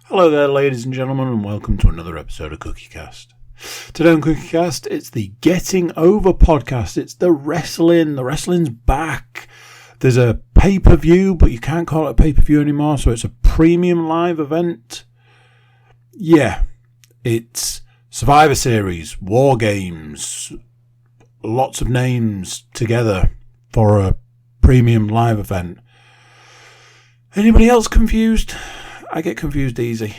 Hello there, ladies and gentlemen, and welcome to another episode of CookieCast. Today on CookieCast, it's the Getting Over podcast. It's the wrestling. The wrestling's back. There's a pay-per-view, but you can't call it a pay-per-view anymore, so it's a premium live event. Yeah, it's Survivor Series, War Games, lots of names together for a premium live event. Anybody else confused? I get confused easy.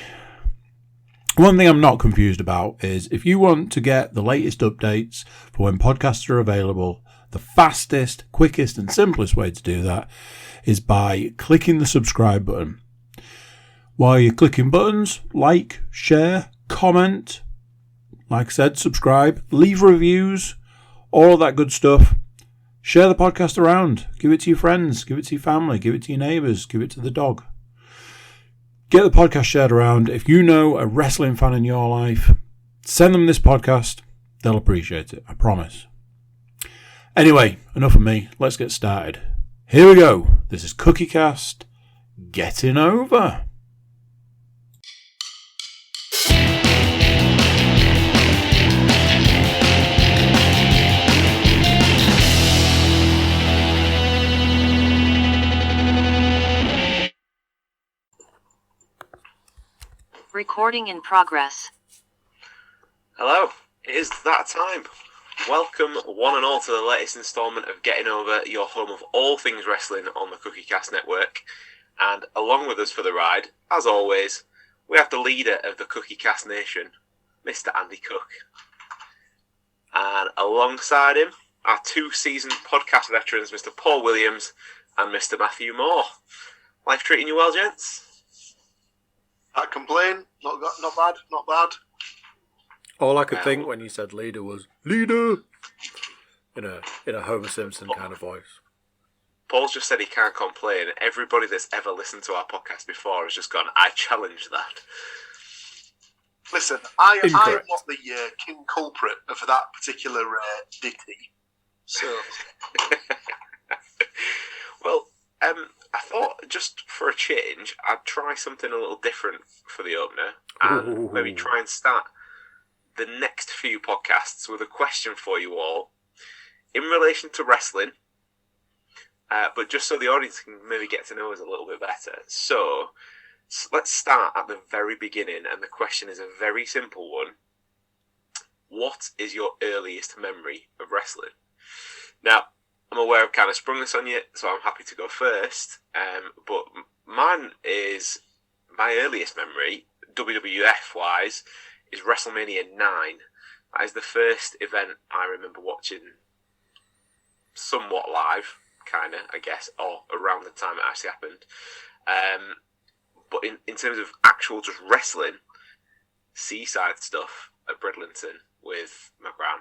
One thing I'm not confused about is if you want to get the latest updates for when podcasts are available, the fastest, quickest and simplest way to do that is by clicking the subscribe button. While you're clicking buttons, like, share, comment, like I said, subscribe, leave reviews, all of that good stuff. Share the podcast around. Give it to your friends, give it to your family, give it to your neighbours, give it to the dog. Get the podcast shared around. If you know a wrestling fan in your life, send them this podcast. They'll appreciate it, I promise. Anyway, enough of me. Let's get started. Here we go. This is CookieCast Getting Over. Recording in progress. Hello, it is that time. Welcome one and all to the latest instalment of Getting Over, your home of all things wrestling on the CookieCast network. And along with us for the ride, as always, we have the leader of the CookieCast nation, Mr. Andy Cook. And alongside him, our two-season podcast veterans, Mr. Paul Williams and Mr. Matthew Moore. Life treating you well, gents? Can't complain. Not bad. All I could think when you said leader was leader in a Homer Simpson kind of voice. Paul's just said he can't complain. Everybody that's ever listened to our podcast before has just gone, I challenge that. Listen, I am not the king culprit for that particular ditty. So, well, I thought just for a change, I'd try something a little different for the opener and maybe try and start the next few podcasts with a question for you all in relation to wrestling, but just so the audience can maybe get to know us a little bit better. So let's start at the very beginning, and the question is a very simple one. What is your earliest memory of wrestling? Now, I'm aware I've kind of sprung this on you, so I'm happy to go first. But mine is, my earliest memory, WWF-wise, is WrestleMania 9. That is the first event I remember watching somewhat live, kind of, I guess, or around the time it actually happened. But in terms of actual just wrestling, seaside stuff at Bridlington with my gran,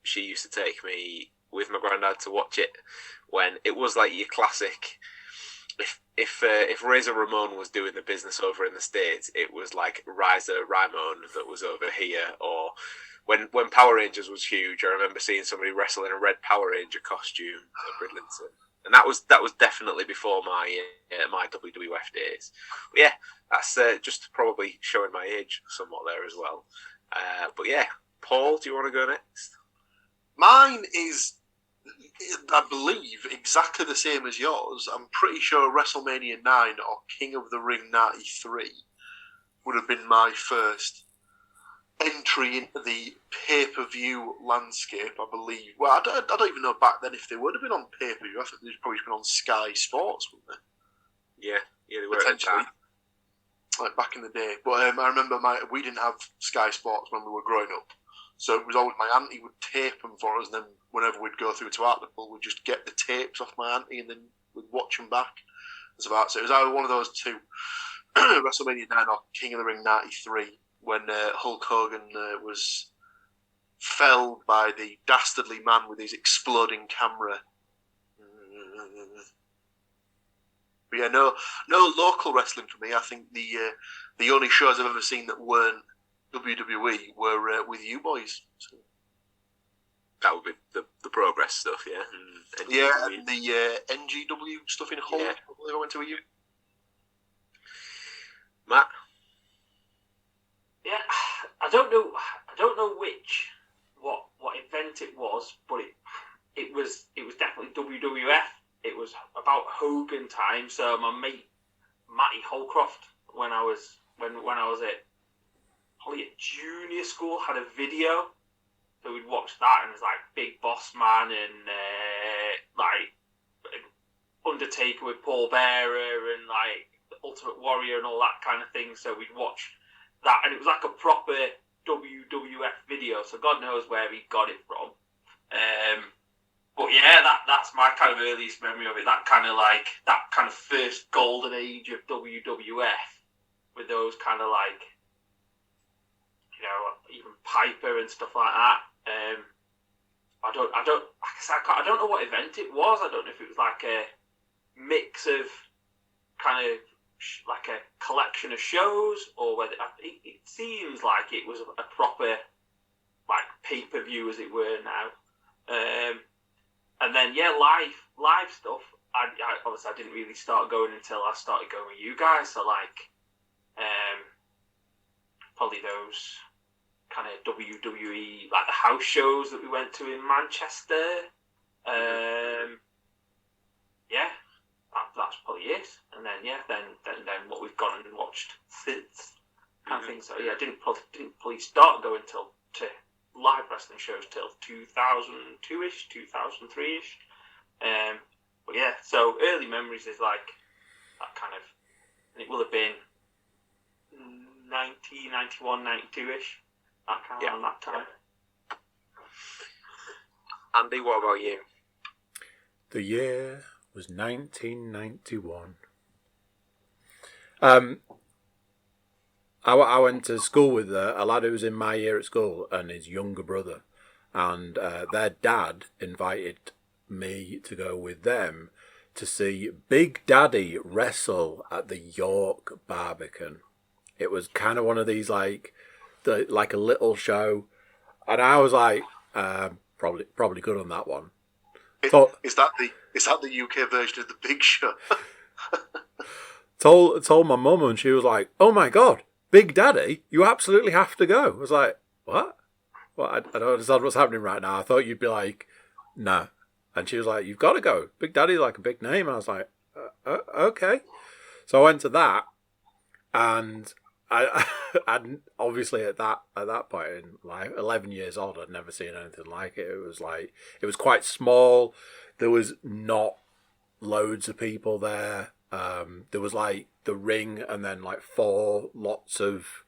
she used to take me with my granddad to watch it when it was like your classic. If Razor Ramon was doing the business over in the States, it was like Razor Ramon that was over here. Or when Power Rangers was huge, I remember seeing somebody wrestle in a red Power Ranger costume at Bridlington, and that was definitely before my WWF days. But yeah, that's just probably showing my age somewhat there as well. But yeah, Paul, do you want to go next? Mine is, I believe, exactly the same as yours. I'm pretty sure WrestleMania 9 or King of the Ring 93 would have been my first entry into the pay-per-view landscape, I believe. Well, I don't even know back then if they would have been on pay-per-view. I think they'd probably been on Sky Sports, wouldn't they? Yeah, they were. Potentially. Like back in the day. But I remember we didn't have Sky Sports when we were growing up. So it was always my auntie would tape them for us, and then whenever we'd go through to Hartlepool, we'd just get the tapes off my auntie, and then we'd watch them back. So it was either one of those two, WrestleMania 9 or King of the Ring 93, when Hulk Hogan was felled by the dastardly man with his exploding camera. But yeah, no local wrestling for me. I think the only shows I've ever seen that weren't WWE were with you boys. So. That would be the Progress stuff, yeah. And the NGW stuff in Hull. Yeah. I believe I went to with you. Matt? Yeah, I don't know what event it was, but it was definitely WWF. It was about Hogan time. So my mate Matty Holcroft, when I was at probably at junior school, had a video. So we'd watch that, and it was like Big Boss Man and like Undertaker with Paul Bearer and like the Ultimate Warrior and all that kind of thing. So we'd watch that, and it was like a proper WWF video. So God knows where he got it from. But yeah, that's my kind of earliest memory of it. That kind of first golden age of WWF with those kind of like, you know, even Piper and stuff like that. I don't know what event it was. I don't know if it was like a mix of kind of like a collection of shows, or whether it seems like it was a proper like pay-per-view, as it were now. And then yeah, live stuff. I obviously I didn't really start going until I started going with you guys. So like, probably those kind of WWE, like the house shows that we went to in Manchester. Yeah, that's probably it. And then yeah, then what we've gone and watched since, kind of thing. So yeah, I didn't probably start going to live wrestling shows till 2002-ish, 2003-ish. But yeah, so early memories is like that kind of, and it will have been 90, 91, 92-ish. That kind of around that time. Andy, what about you? The year was 1991. I went to school with a lad who was in my year at school and his younger brother, and their dad invited me to go with them to see Big Daddy wrestle at the York Barbican. It was kind of one of these like a little show, and I was like, probably good on that one. Is that the UK version of the Big Show? told my mum, and she was like, "Oh my God, Big Daddy, you absolutely have to go." I was like, "What? Well, I don't understand what's happening right now. I thought you'd be like, no." And she was like, "You've got to go. Big Daddy's like a big name." And I was like, "Okay." So I went to that, and I obviously at that point, in like 11 years old, I'd never seen anything like it. It was quite small. There was not loads of people there. There was like the ring, and then like four lots of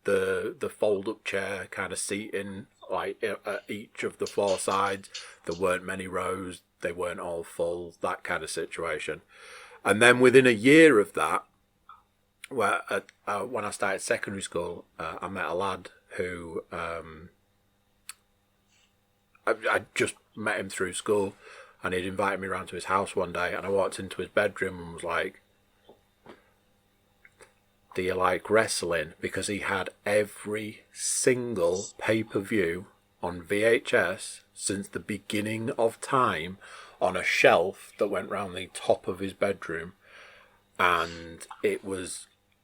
the fold up chair kind of seating like at each of the four sides. There weren't many rows. They weren't all full. That kind of situation. And then within a year of that, when I started secondary school, I met a lad who I just met him through school, and he'd invited me around to his house one day, and I walked into his bedroom and was like, "Do you like wrestling?" Because he had every single pay-per-view on VHS since the beginning of time on a shelf that went round the top of his bedroom, and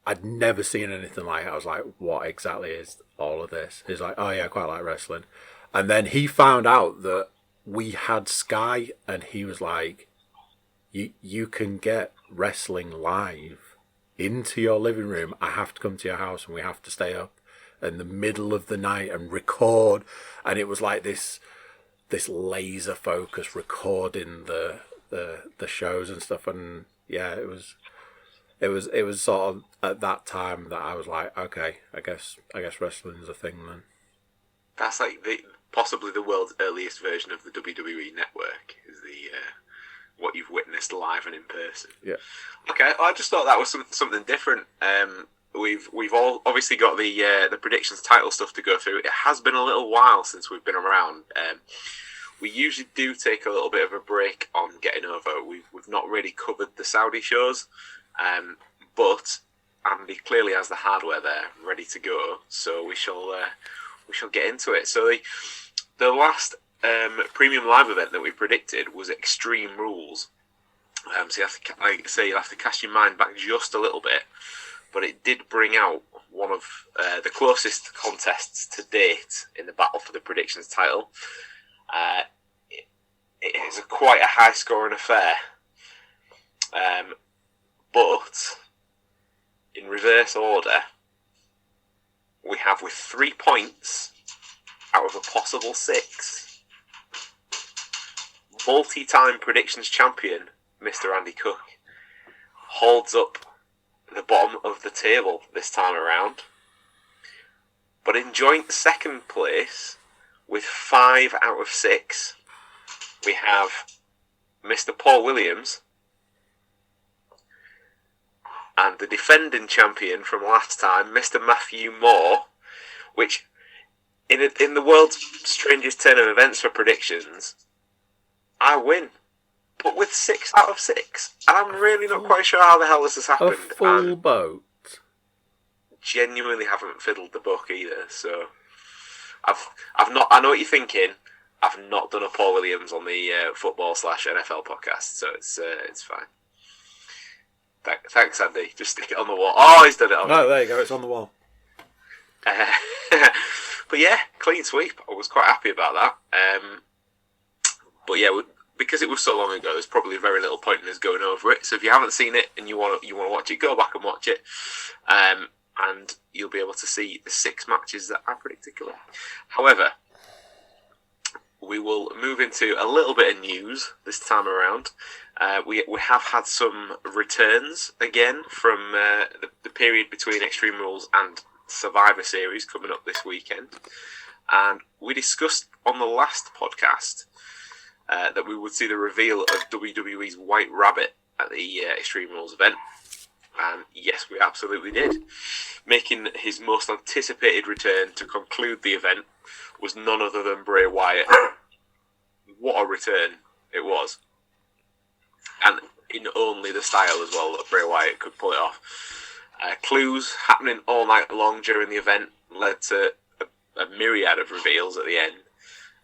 I'd never seen anything like it. I was like, "What exactly is all of this?" He's like, "Oh yeah, I quite like wrestling." And then he found out that we had Sky, and he was like, you can get wrestling live into your living room. I have to come to your house, and we have to stay up in the middle of the night and record." And it was like this laser focus recording the shows and stuff. And yeah, it was sort of at that time that I was like, okay, I guess wrestling's a thing then. That's like possibly the world's earliest version of the WWE network, is what you've witnessed live and in person. Yeah. Okay, I just thought that was something different. We've all obviously got the predictions title stuff to go through. It has been a little while since we've been around. We usually do take a little bit of a break on getting over. We've not really covered the Saudi shows, but Andy clearly has the hardware there ready to go. So we shall get into it. So the last premium live event that we predicted was Extreme Rules. So you'll have to cast your mind back just a little bit, but it did bring out one of the closest contests to date in the battle for the predictions title. It is quite a high-scoring affair. But in reverse order, we have with 3 points out of a possible 6, multi-time predictions champion, Mr. Andy Cook, holds up the bottom of the table this time around. But in joint second place, with 5 out of 6, we have Mr. Paul Williams, and the defending champion from last time, Mr. Matthew Moore, which, in the world's strangest turn of events for predictions, I win. But with 6 out of 6. And I'm really not quite sure how the hell this has happened. A full boat. Genuinely haven't fiddled the book either, so... I've not... I know what you're thinking. I've not done a Paul Williams on the football/NFL podcast, so it's fine. Thanks, Andy. Just stick it on the wall. Oh, he's done it. Oh, there you go. It's on the wall. But yeah, clean sweep. I was quite happy about that. But yeah, because it was so long ago, there's probably very little point in us going over it. So if you haven't seen it and you want to watch it, go back and watch it. And you'll be able to see the 6 matches that I predicted. However, we will move into a little bit of news this time around. We have had some returns again from the period between Extreme Rules and Survivor Series coming up this weekend. And we discussed on the last podcast that we would see the reveal of WWE's White Rabbit at the Extreme Rules event. And yes, we absolutely did. Making his most anticipated return to conclude the event was none other than Bray Wyatt. What a return it was. And in only the style as well that Bray Wyatt could pull it off. Clues happening all night long during the event led to a myriad of reveals at the end.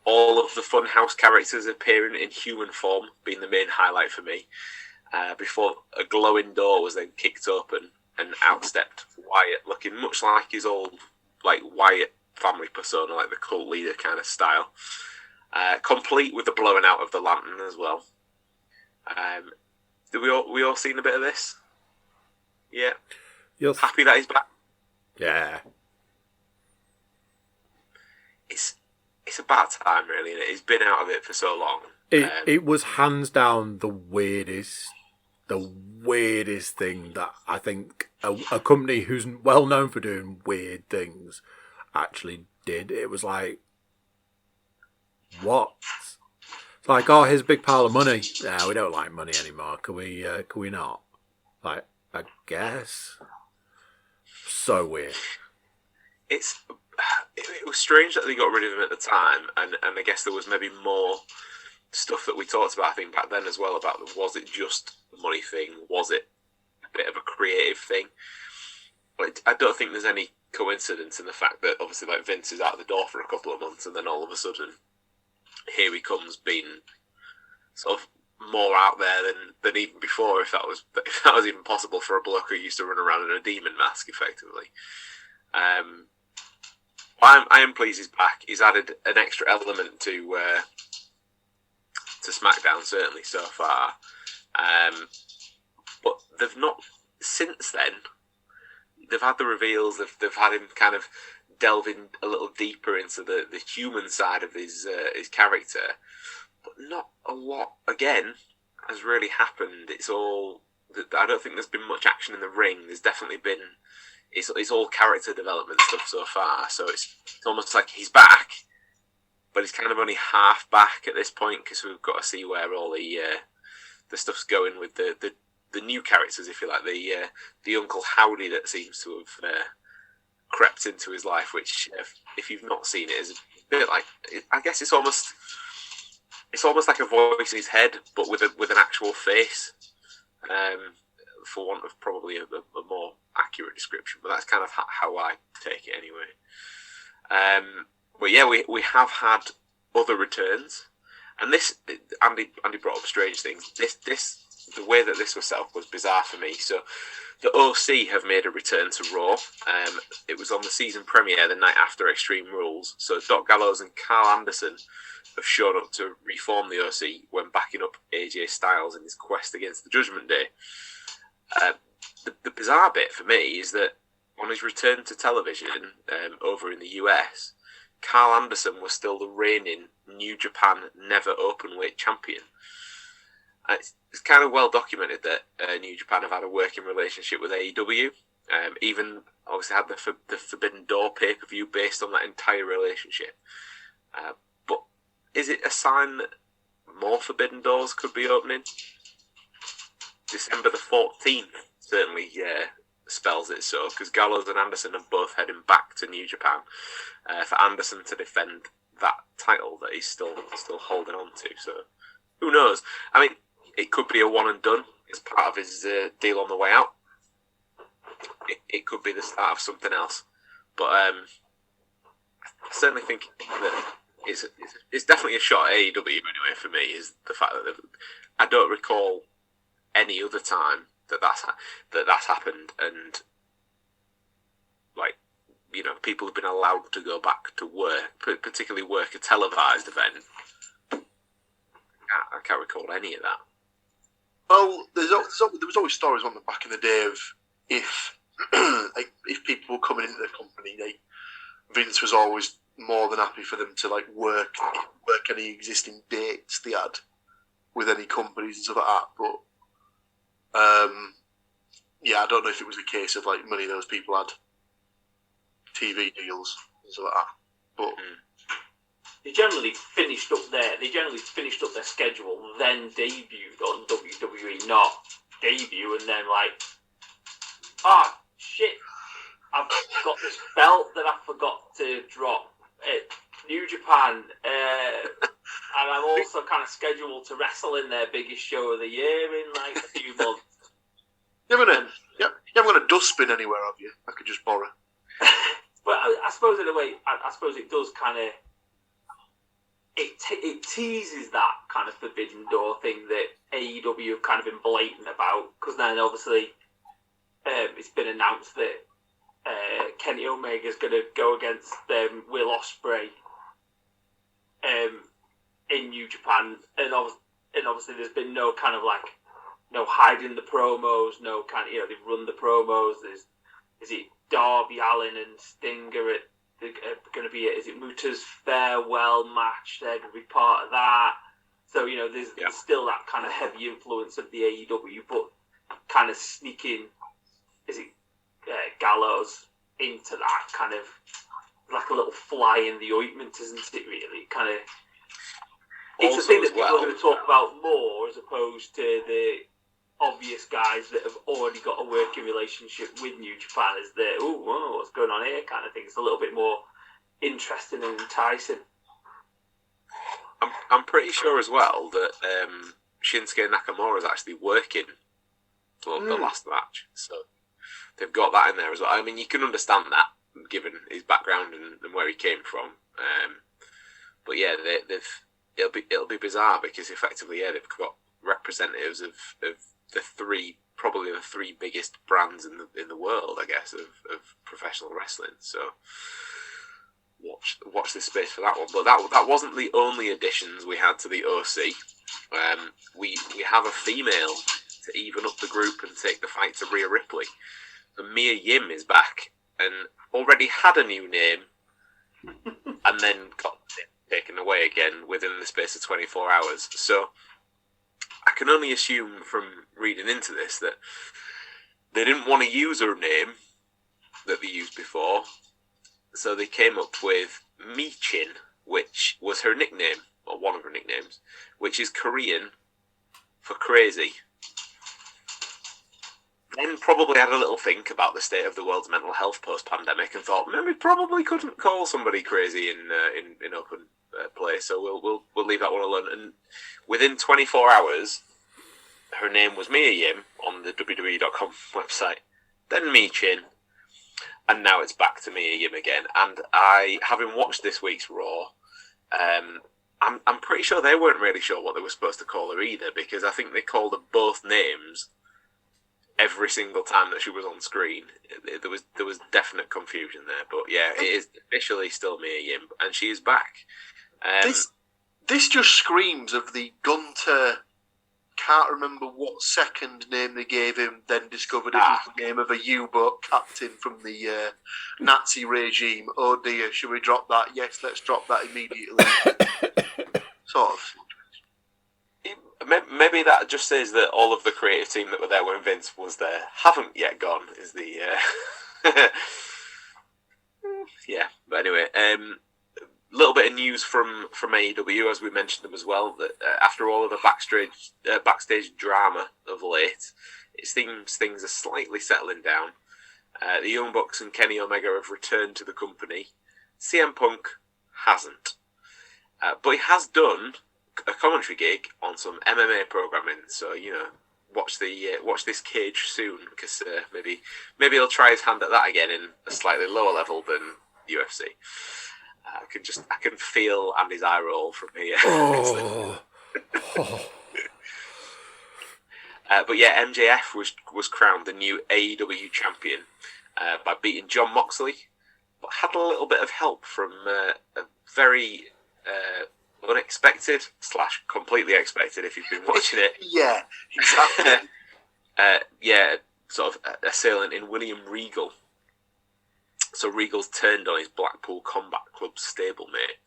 All of the Funhouse characters appearing in human form being the main highlight for me. Before a glowing door was then kicked open and out stepped Wyatt, looking much like his old Wyatt family persona, like the cult leader kind of style. Complete with the blowing out of the lantern as well. Did we all seen a bit of this? Yeah. Yes. Happy that he's back? Yeah. It's a bad time, really, isn't it? He's been out of it for so long. It was hands down the weirdest thing that I think a company who's well known for doing weird things actually did. It was like, what? It's like, oh, here's a big pile of money. No, we don't like money anymore. Can we not? Like, I guess. So weird. It was strange that they got rid of him at the time, and I guess there was maybe more stuff that we talked about, I think, back then as well, about was it just a money thing? Was it a bit of a creative thing? But I don't think there's any coincidence in the fact that obviously like Vince is out the door for a couple of months, and then all of a sudden here he comes being sort of more out there than even before, if that was even possible for a bloke who used to run around in a demon mask, effectively. I am pleased he's back. He's added an extra element to SmackDown, certainly so far. But they've not, since then, they've had the reveals, they've had him kind of delving a little deeper into the human side of his character, but not a lot, again, has really happened. It's all, I don't think there's been much action in the ring. There's definitely been, it's all character development stuff so far, so it's almost like he's back, but he's kind of only half back at this point, because we've got to see where all the stuff's going with the new characters, if you like, the Uncle Howdy that seems to have crept into his life, which if you've not seen it, is a bit like, I guess it's almost like a voice in his head, but with an actual face, for want of probably a more accurate description. But that's kind of how I take it anyway. But yeah, we have had other returns, and this Andy brought up strange things. This the way that this was set up was bizarre for me. So The OC have made a return to Raw. It was on the season premiere the night after Extreme Rules. So Doc Gallows and Carl Anderson have shown up to reform the OC when backing up AJ Styles in his quest against the Judgment Day. The bizarre bit for me is that on his return to television over in the US, Carl Anderson was still the reigning New Japan Never Openweight champion. It's kind of well documented that New Japan have had a working relationship with AEW. Even obviously had the Forbidden Door pay-per-view based on that entire relationship. But is it a sign that more Forbidden Doors could be opening? December the 14th certainly spells it so, because Gallows and Anderson are both heading back to New Japan for Anderson to defend that title that he's still holding on to. So who knows? I mean, it could be a one and done as part of his deal on the way out. It could be the start of something else. But I certainly think that it's definitely a shot at AEW anyway for me, is the fact that I don't recall any other time that's happened, and like, you know, people have been allowed to go back to work, particularly work a televised event. I can't recall any of that. Well, there was always stories on the back in the day of if if people were coming into the company, Vince was always more than happy for them to like work any existing dates they had with any companies and stuff like that. But yeah, I don't know if it was the case of like many of those people had TV deals and stuff like that. But They generally finished up their schedule, then debuted on WWE, not debut and then like, shit, I've got this belt that I forgot to drop at New Japan, and I'm also kind of scheduled to wrestle in their biggest show of the year in like a few months. You haven't got a dustbin anywhere, have you? I could just borrow. But I suppose in a way, I suppose it does kind of, it teases that kind of Forbidden Door thing that AEW have kind of been blatant about, because then obviously it's been announced that Kenny Omega is going to go against Will Ospreay in New Japan, and obviously there's been no kind of like, no hiding the promos, no kind of, they've run the promos. Is it Darby Allin and Stinger going to be is it Muta's farewell match? They're going to be part of that. So there's still that kind of heavy influence of the AEW, but kind of sneaking, is it Gallows into that kind of like a little fly in the ointment, isn't it? Really, kind of. It's a thing that people are going to talk about more, as opposed to the obvious guys that have already got a working relationship with New Japan, is that, what's going on here kind of thing. It's a little bit more interesting and enticing. I'm pretty sure as well that Shinsuke Nakamura is actually working for the last match, so they've got that in there as well. I mean, you can understand that given his background and where he came from, but yeah, it'll be bizarre because effectively, they've got representatives of probably the three biggest brands in the world, I guess, of professional wrestling. So watch this space for that one. But that wasn't the only additions we had to the OC. We have a female to even up the group and take the fight to Rhea Ripley. So Mia Yim is back and already had a new name, and then got taken away again within the space of 24 hours. So I can only assume from reading into this that they didn't want to use her name that they used before, so they came up with Michin, which was her nickname, or one of her nicknames, which is Korean for crazy. Then probably had a little think about the state of the world's mental health post-pandemic and thought, we probably couldn't call somebody crazy in open play, so we'll leave that one alone. And within 24 hours, her name was Mia Yim on the WWE.com website, then Michin, and now it's back to Mia Yim again. And having watched this week's Raw, I'm pretty sure they weren't really sure what they were supposed to call her either, because I think they called her both names every single time that she was on screen. There was definite confusion there, but yeah, it is officially still Mia Yim, and she is back. This just screams of the Gunter. Can't remember what second name they gave him. Then discovered it was the name of a U-boat captain from the Nazi regime. Oh dear, should we drop that? Yes, let's drop that immediately. Sort of. Maybe that just says that all of the creative team that were there when Vince was there haven't yet gone. Is the yeah. But anyway, little bit of news from AEW, as we mentioned them as well. That after all of the backstage drama of late, it seems things are slightly settling down. The Young Bucks and Kenny Omega have returned to the company. CM Punk hasn't, but he has done a commentary gig on some MMA programming. So watch this cage soon, because maybe he'll try his hand at that again in a slightly lower level than UFC. I can feel Andy's eye roll from here. But yeah, MJF was crowned the new AEW champion by beating Jon Moxley, but had a little bit of help from a very unexpected / completely expected, if you've been watching it. Yeah, exactly. Sort of assailant in William Regal. So Regal's turned on his Blackpool Combat Club stablemate.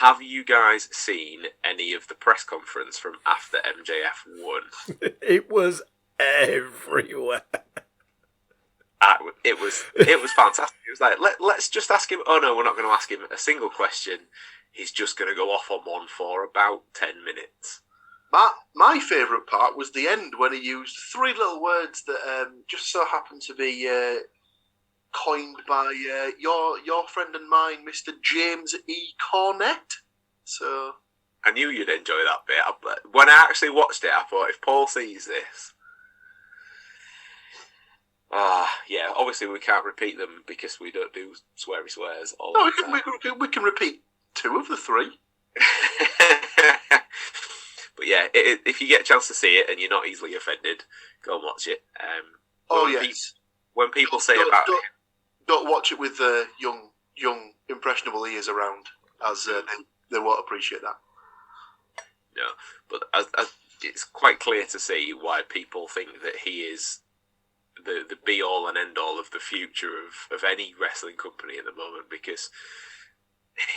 Have you guys seen any of the press conference from after MJF won? It was everywhere. It was fantastic. It was like, let's just ask him. Oh no, we're not going to ask him a single question. He's just going to go off on one for about 10 minutes. My favourite part was the end, when he used 3 little words that just so happened to be coined by your friend and mine, Mr. James E. Cornette. So I knew you'd enjoy that bit. When I actually watched it, I thought, if Paul sees this, yeah. Obviously, we can't repeat them because we don't do sweary swears all the time. We can repeat 2 of the 3. But yeah, if you get a chance to see it and you're not easily offended, go and watch it. When people say don't watch it with young impressionable ears around, as they won't appreciate that. No, but as it's quite clear to see why people think that he is the be all and end all of the future of any wrestling company at the moment, because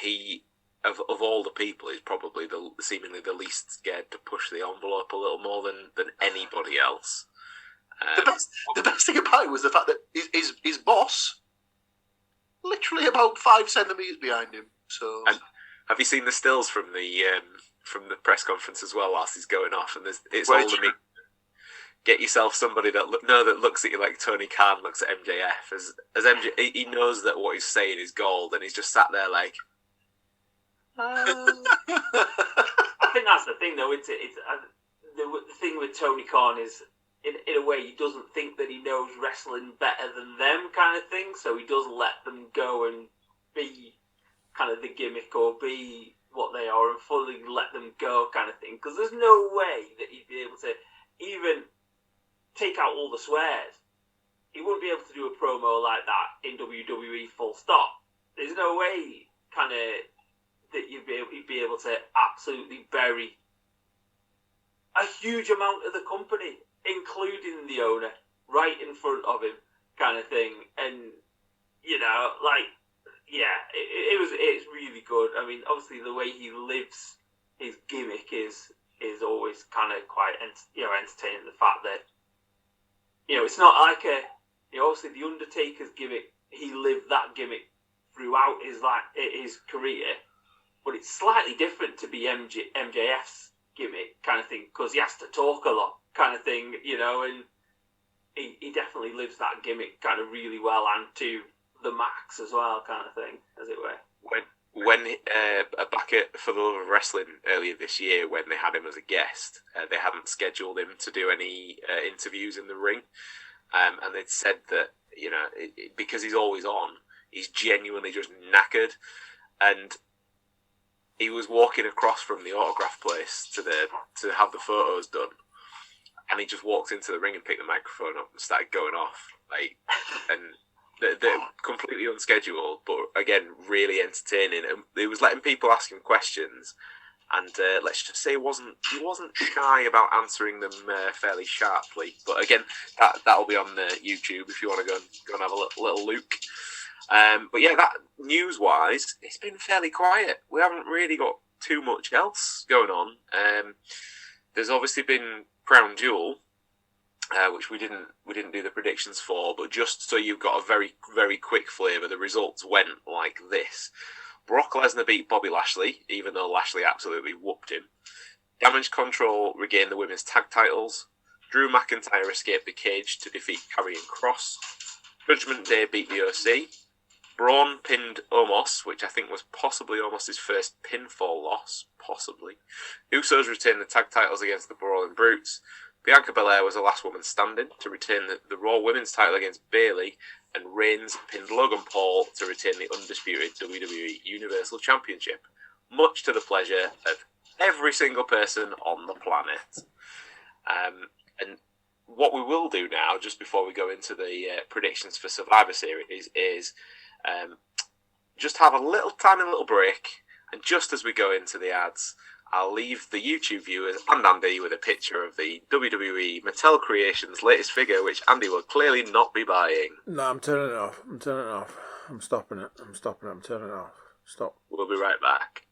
he, of all the people, is probably seemingly the least scared to push the envelope a little more than anybody else. The best thing about it was the fact that his boss, literally about 5 centimetres behind him. So, and have you seen the stills from the press conference as well? Whilst he's going off, and it's all the get yourself somebody that looks at you like Tony Khan looks at MJF. As MJ, he knows that what he's saying is gold, and he's just sat there like. I think that's the thing, though. It's the thing with Tony Khan is, in a way, he doesn't think that he knows wrestling better than them, kind of thing. So he does let them go and be kind of the gimmick or be what they are, and fully let them go, kind of thing. Because there's no way that he'd be able to even take out all the swears. He wouldn't be able to do a promo like that in WWE. Full stop. There's no way, kind of, that he'd be able to absolutely bury a huge amount of the company, including the owner, right in front of him, kind of thing. And it's really good. I mean, obviously the way he lives his gimmick is always kind of quite entertaining. The fact that it's not like obviously the Undertaker's gimmick, he lived that gimmick throughout his career, but it's slightly different to be MJF's gimmick, kind of thing, because he has to talk a lot, kind of thing, and he definitely lives that gimmick kind of really well, and to the max as well, kind of thing, as it were. When back at For the Love of Wrestling earlier this year, when they had him as a guest, they hadn't scheduled him to do any interviews in the ring, and they'd said that because he's always on, he's genuinely just knackered, and he was walking across from the autograph place to have the photos done, and he just walked into the ring and picked the microphone up and started going off, and they're completely unscheduled, but again, really entertaining. And he was letting people ask him questions, and let's just say he wasn't shy about answering them fairly sharply. But again, that'll be on YouTube if you want to go and have a little look. But yeah, that news-wise, it's been fairly quiet. We haven't really got too much else going on. There's obviously been Crown Jewel, which we didn't do the predictions for, but just so you've got a very, very quick flavour, the results went like this. Brock Lesnar beat Bobby Lashley, even though Lashley absolutely whooped him. Damage Control regained the women's tag titles. Drew McIntyre escaped the cage to defeat Karrion Kross. Judgment Day beat the OC. Braun pinned Omos, which I think was possibly Omos' first pinfall loss, possibly. Usos retained the tag titles against the Brawling Brutes. Bianca Belair was the last woman standing to retain the Raw Women's title against Bayley, and Reigns pinned Logan Paul to retain the undisputed WWE Universal Championship, much to the pleasure of every single person on the planet. And what we will do now, just before we go into the predictions for Survivor Series, is just have a tiny little break, and just as we go into the ads, I'll leave the YouTube viewers and Andy with a picture of the WWE Mattel Creations latest figure, which Andy will clearly not be buying. No, I'm turning it off. I'm stopping it. I'm turning it off. Stop. We'll be right back.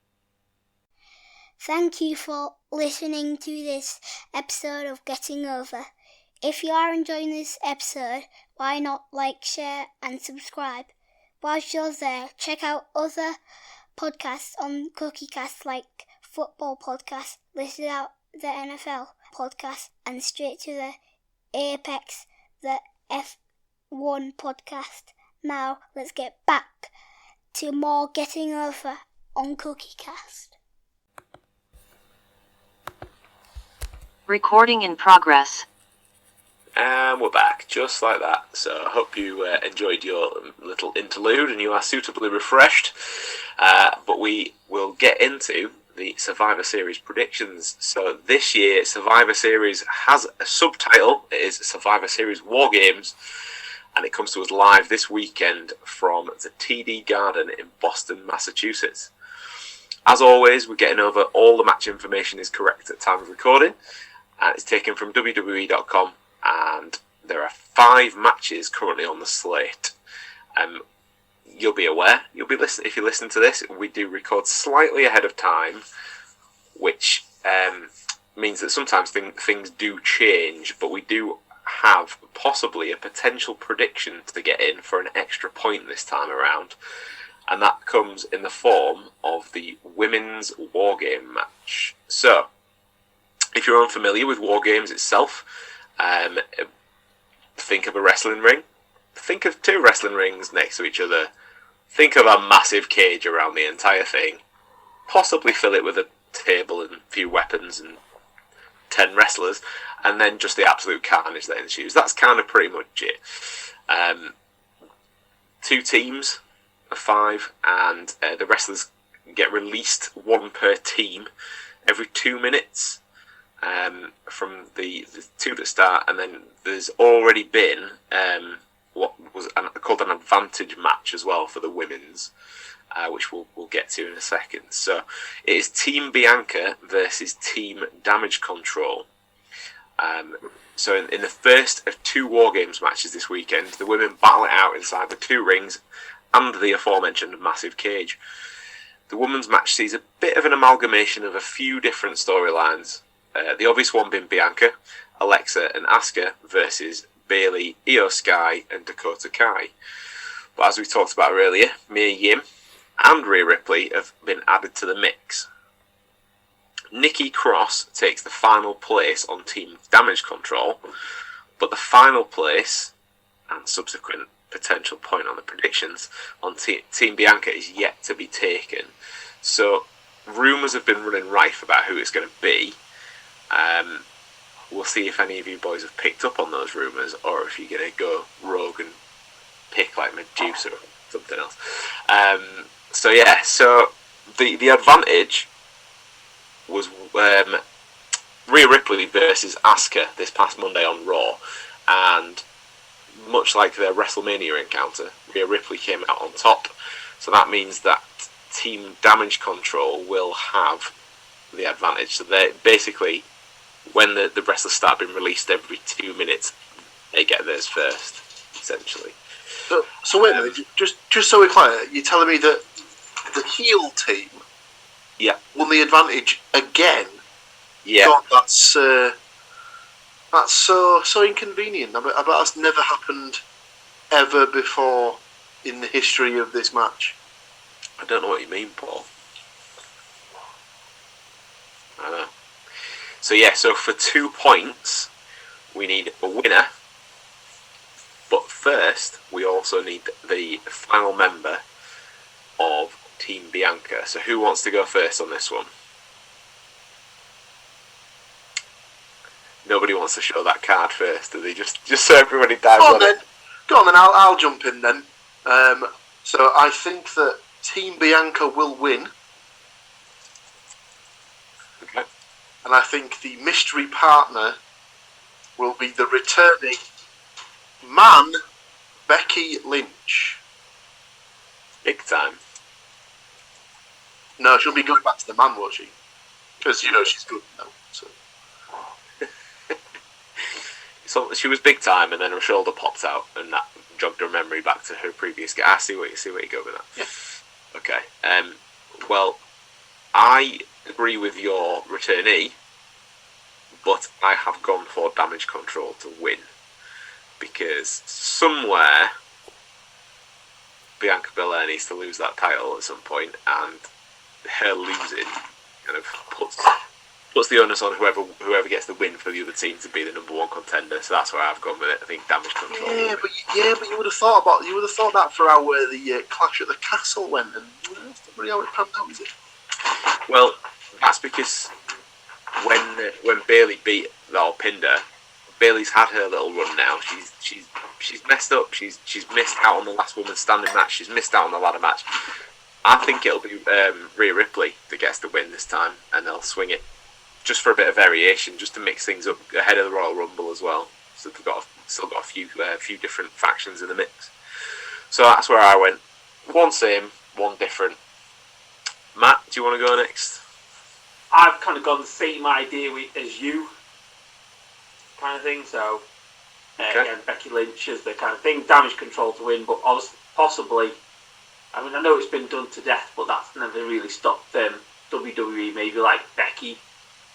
Thank you for listening to this episode of Getting Over. If you are enjoying this episode, why not like, share and subscribe? Whilst you're there, check out other podcasts on CookieCast like Football Podcast, listed out the NFL podcast, and straight to the Apex, the F1 podcast. Now let's get back to more Getting Over on CookieCast. Recording in progress. And we're back, just like that. So I hope you enjoyed your little interlude and you are suitably refreshed. But we will get into the Survivor Series predictions. So this year, Survivor Series has a subtitle. It is Survivor Series War Games, and it comes to us live this weekend from the TD Garden in Boston, Massachusetts. As always, we're getting over all the match information is correct at time of recording, and it's taken from WWE.com, and there are 5 matches currently on the slate. You'll be aware, if you listen to this, we do record slightly ahead of time, which means that sometimes things do change, but we do have possibly a potential prediction to get in for an extra point this time around, and that comes in the form of the Women's Wargame match. So, if you're unfamiliar with Wargames itself, think of a wrestling ring, think of 2 wrestling rings next to each other, think of a massive cage around the entire thing, possibly fill it with a table and a few weapons and 10 wrestlers, and then just the absolute carnage that ensues. That's kind of pretty much it. 2 teams of 5, and the wrestlers get released 1 per team every 2 minutes from the 2 that start, and then there's already been what was called an advantage match as well for the women's, which we'll get to in a second. So it is Team Bianca versus Team Damage Control. So in the first of 2 War Games matches this weekend, the women battle it out inside the 2 rings and the aforementioned massive cage. The women's match sees a bit of an amalgamation of a few different storylines. The obvious one being Bianca, Alexa and Asuka versus Bayley, Io Sky and Dakota Kai. But as we talked about earlier, Mia Yim and Rhea Ripley have been added to the mix. Nikki Cross takes the final place on Team Damage Control, but the final place and subsequent potential point on the predictions on Team Bianca is yet to be taken. So rumours have been running rife about who it's going to be. We'll see if any of you boys have picked up on those rumours, or if you're going to go rogue and pick like Medusa or something else. So the advantage was Rhea Ripley versus Asuka this past Monday on Raw, and much like their WrestleMania encounter, Rhea Ripley came out on top. So that means that Team Damage Control will have the advantage. So they basically, when the wrestlers start being released every 2 minutes, they get theirs first, essentially. So wait a minute, just so we're clear, you're telling me that the heel team won the advantage again? Yeah. God, that's so inconvenient. I bet that's never happened ever before in the history of this match. I don't know what you mean, Paul. I know. So for 2 points, we need a winner. But first, we also need the final member of Team Bianca. So who wants to go first on this one? Nobody wants to show that card first, do they? Just so everybody dives on it. Go on then, I'll jump in then. So I think that Team Bianca will win. Okay. And I think the mystery partner will be the returning man, Becky Lynch. Big time. No, she'll be going back to the man, won't she? Because, she's good now. So. So she was big time, and then her shoulder popped out, and that jogged her memory back to her previous game. I see where you go with that. Yeah. Okay. Well, I agree with your returnee, but I have gone for Damage Control to win, because somewhere Bianca Belair needs to lose that title at some point, and her losing kind of puts the onus on whoever gets the win for the other team to be the number one contender. So that's where I've gone with it. I think Damage Control. Yeah, but you would have thought that for how the Clash at the Castle went, and that's not really how it panned out, is it? Well, that's because when Bayley beat or pinned her, Bayley's had her little run now. She's messed up. She's missed out on the last woman standing match. She's missed out on the ladder match. I think it'll be Rhea Ripley that gets the win this time, and they'll swing it just for a bit of variation, just to mix things up ahead of the Royal Rumble as well. So they've still got a few different factions in the mix. So that's where I went. One same, one different. Matt, do you want to go next? I've kind of gone the same idea as you, kind of thing. So again, Becky Lynch is the kind of thing. Damage Control to win, but possibly. I mean, I know it's been done to death, but that's never really stopped WWE. Maybe like Becky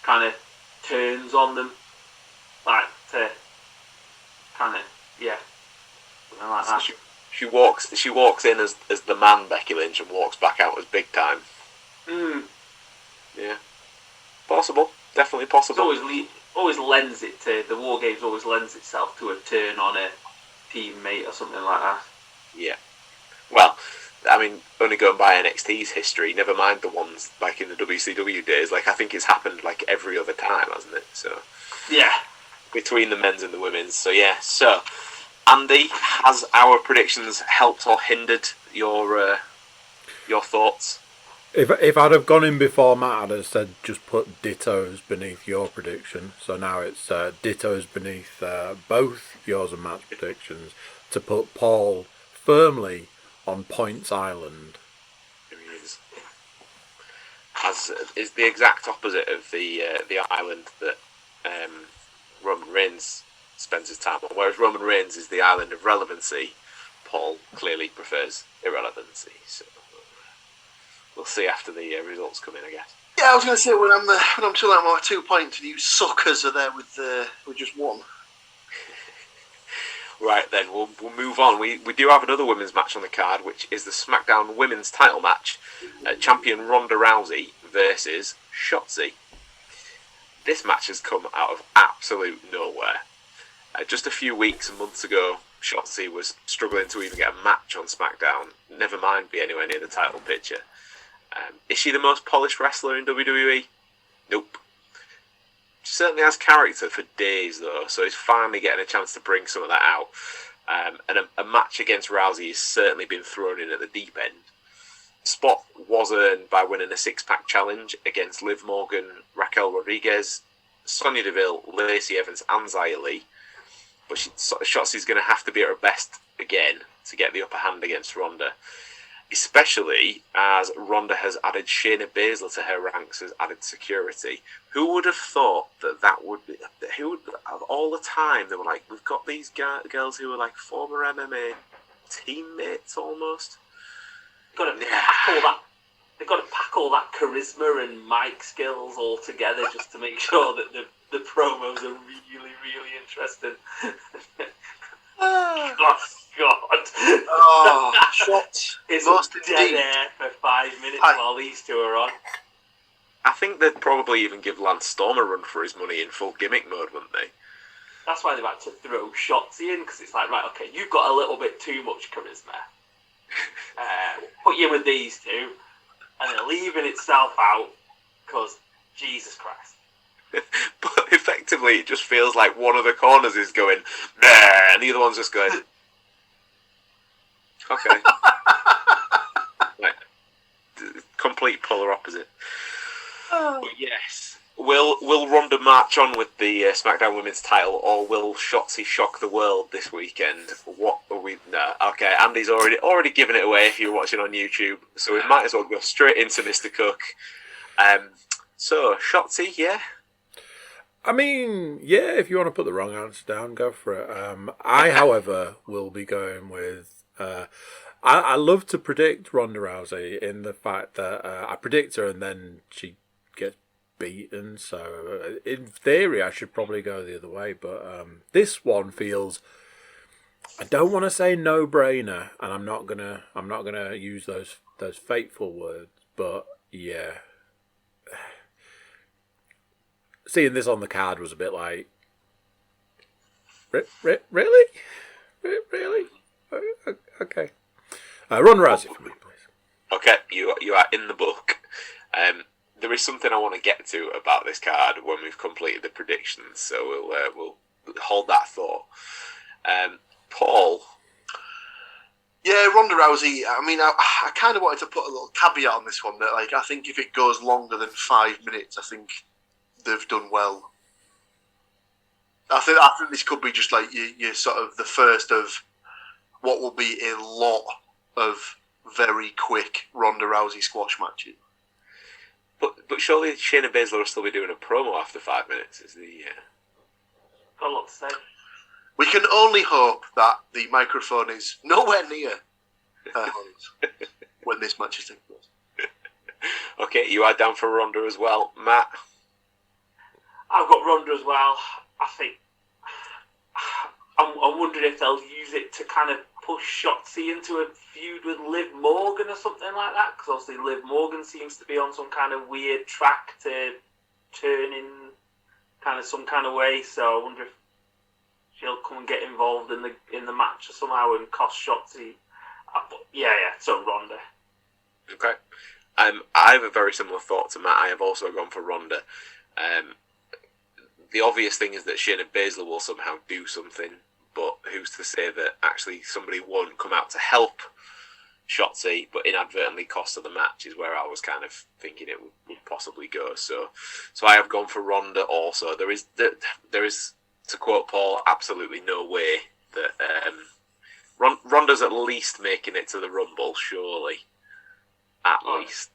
kind of turns on them, like to kind of something like that. She walks in as the man, Becky Lynch, and walks back out as big time. Yeah, possible, definitely possible. It always lends it to the War Games. Always lends itself to a turn on a teammate or something like that. Yeah. Well, I mean, only going by NXT's history, never mind the ones like in the WCW days. Like, I think it's happened like every other time, hasn't it? So yeah, between the men's and the women's. So yeah. So Andy, has our predictions helped or hindered your thoughts? If I'd have gone in before Matt, I'd have said just put dittos beneath your prediction. So now it's dittos beneath both yours and Matt's predictions to put Paul firmly on Points Island. Here he is. As is the exact opposite of the island that Roman Reigns spends his time on. Whereas Roman Reigns is the island of relevancy, Paul clearly prefers irrelevancy. So we'll see after the results come in, I guess. Yeah, I was going to say when I'm still at my 2 points and you suckers are there with just one. Right then, we'll move on. We do have another women's match on the card, which is the SmackDown Women's Title match. Champion Ronda Rousey versus Shotzi. This match has come out of absolute nowhere. Just a few weeks and months ago, Shotzi was struggling to even get a match on SmackDown, never mind be anywhere near the title picture. Is she the most polished wrestler in WWE? Nope. She certainly has character for days, though, so he's finally getting a chance to bring some of that out. And a match against Rousey has certainly been thrown in at the deep end. Spot was earned by winning a six-pack challenge against Liv Morgan, Raquel Rodriguez, Sonya Deville, Lacey Evans, and Xia Li. But Shotzi's going to have to be at her best again to get the upper hand against Ronda. Especially as Ronda has added Shayna Baszler to her ranks as added security. Who would have thought that would be... all the time, they were like, we've got these girls who are like former MMA teammates almost. They've got to pack all that charisma and mic skills all together just to make sure that the promos are really, really interesting. Oh, God. Oh, shots. It's Most dead indeed. air for 5 minutes while these two are on. I think they'd probably even give Lance Storm a run for his money in full gimmick mode, wouldn't they? That's why they've had to throw Shotzi in, because it's like, right, okay, you've got a little bit too much charisma. Put you with these two, and they're leaving itself out, because Jesus Christ. But effectively, it just feels like one of the corners is going, nah, and the other one's just going, okay. Like, complete polar opposite. But yes, will Ronda march on with the SmackDown Women's title, or will Shotzi shock the world this weekend? What are we? No, okay. Andy's already given it away if you're watching on YouTube, so we might as well go straight into Mr. Cook. So Shotzi, yeah. I mean, yeah, if you want to put the wrong answer down, go for it. I, however, will be going with... I love to predict Ronda Rousey in the fact that I predict her and then she gets beaten. So, in theory, I should probably go the other way. But this one feels... I don't want to say no-brainer, and I'm not gonna use those fateful words. But, yeah... Seeing this on the card was a bit like, really? Really? Okay. Ronda Rousey for me, please. Okay, you are in the book. There is something I want to get to about this card when we've completed the predictions, so we'll hold that thought. Paul? Yeah, Ronda Rousey, I mean, I kind of wanted to put a little caveat on this one, that like I think if it goes longer than 5 minutes, I think they've done well. I think this could be just like you sort of the first of what will be a lot of very quick Ronda Rousey squash matches. But surely Shayna Baszler will still be doing a promo after 5 minutes. Is the Got a lot to say. We can only hope that the microphone is nowhere near her hands when this match is taking place. Okay, you are down for Ronda as well, Matt. I've got Ronda as well. I think I'm wondering if they'll use it to kind of push Shotzi into a feud with Liv Morgan or something like that, because obviously Liv Morgan seems to be on some kind of weird track to turn in kind of some kind of way. So I wonder if she'll come and get involved in the match somehow and cost Shotzi. Yeah. So Ronda. Okay. I have a very similar thought to Matt. I have also gone for Ronda. The obvious thing is that Shayna Baszler will somehow do something, but who's to say that actually somebody won't come out to help Shotzi, but inadvertently cost her the match is where I was kind of thinking it would possibly go. So I have gone for Ronda also. There is, to quote Paul, absolutely no way that Ronda's at least making it to the Rumble, surely. At least.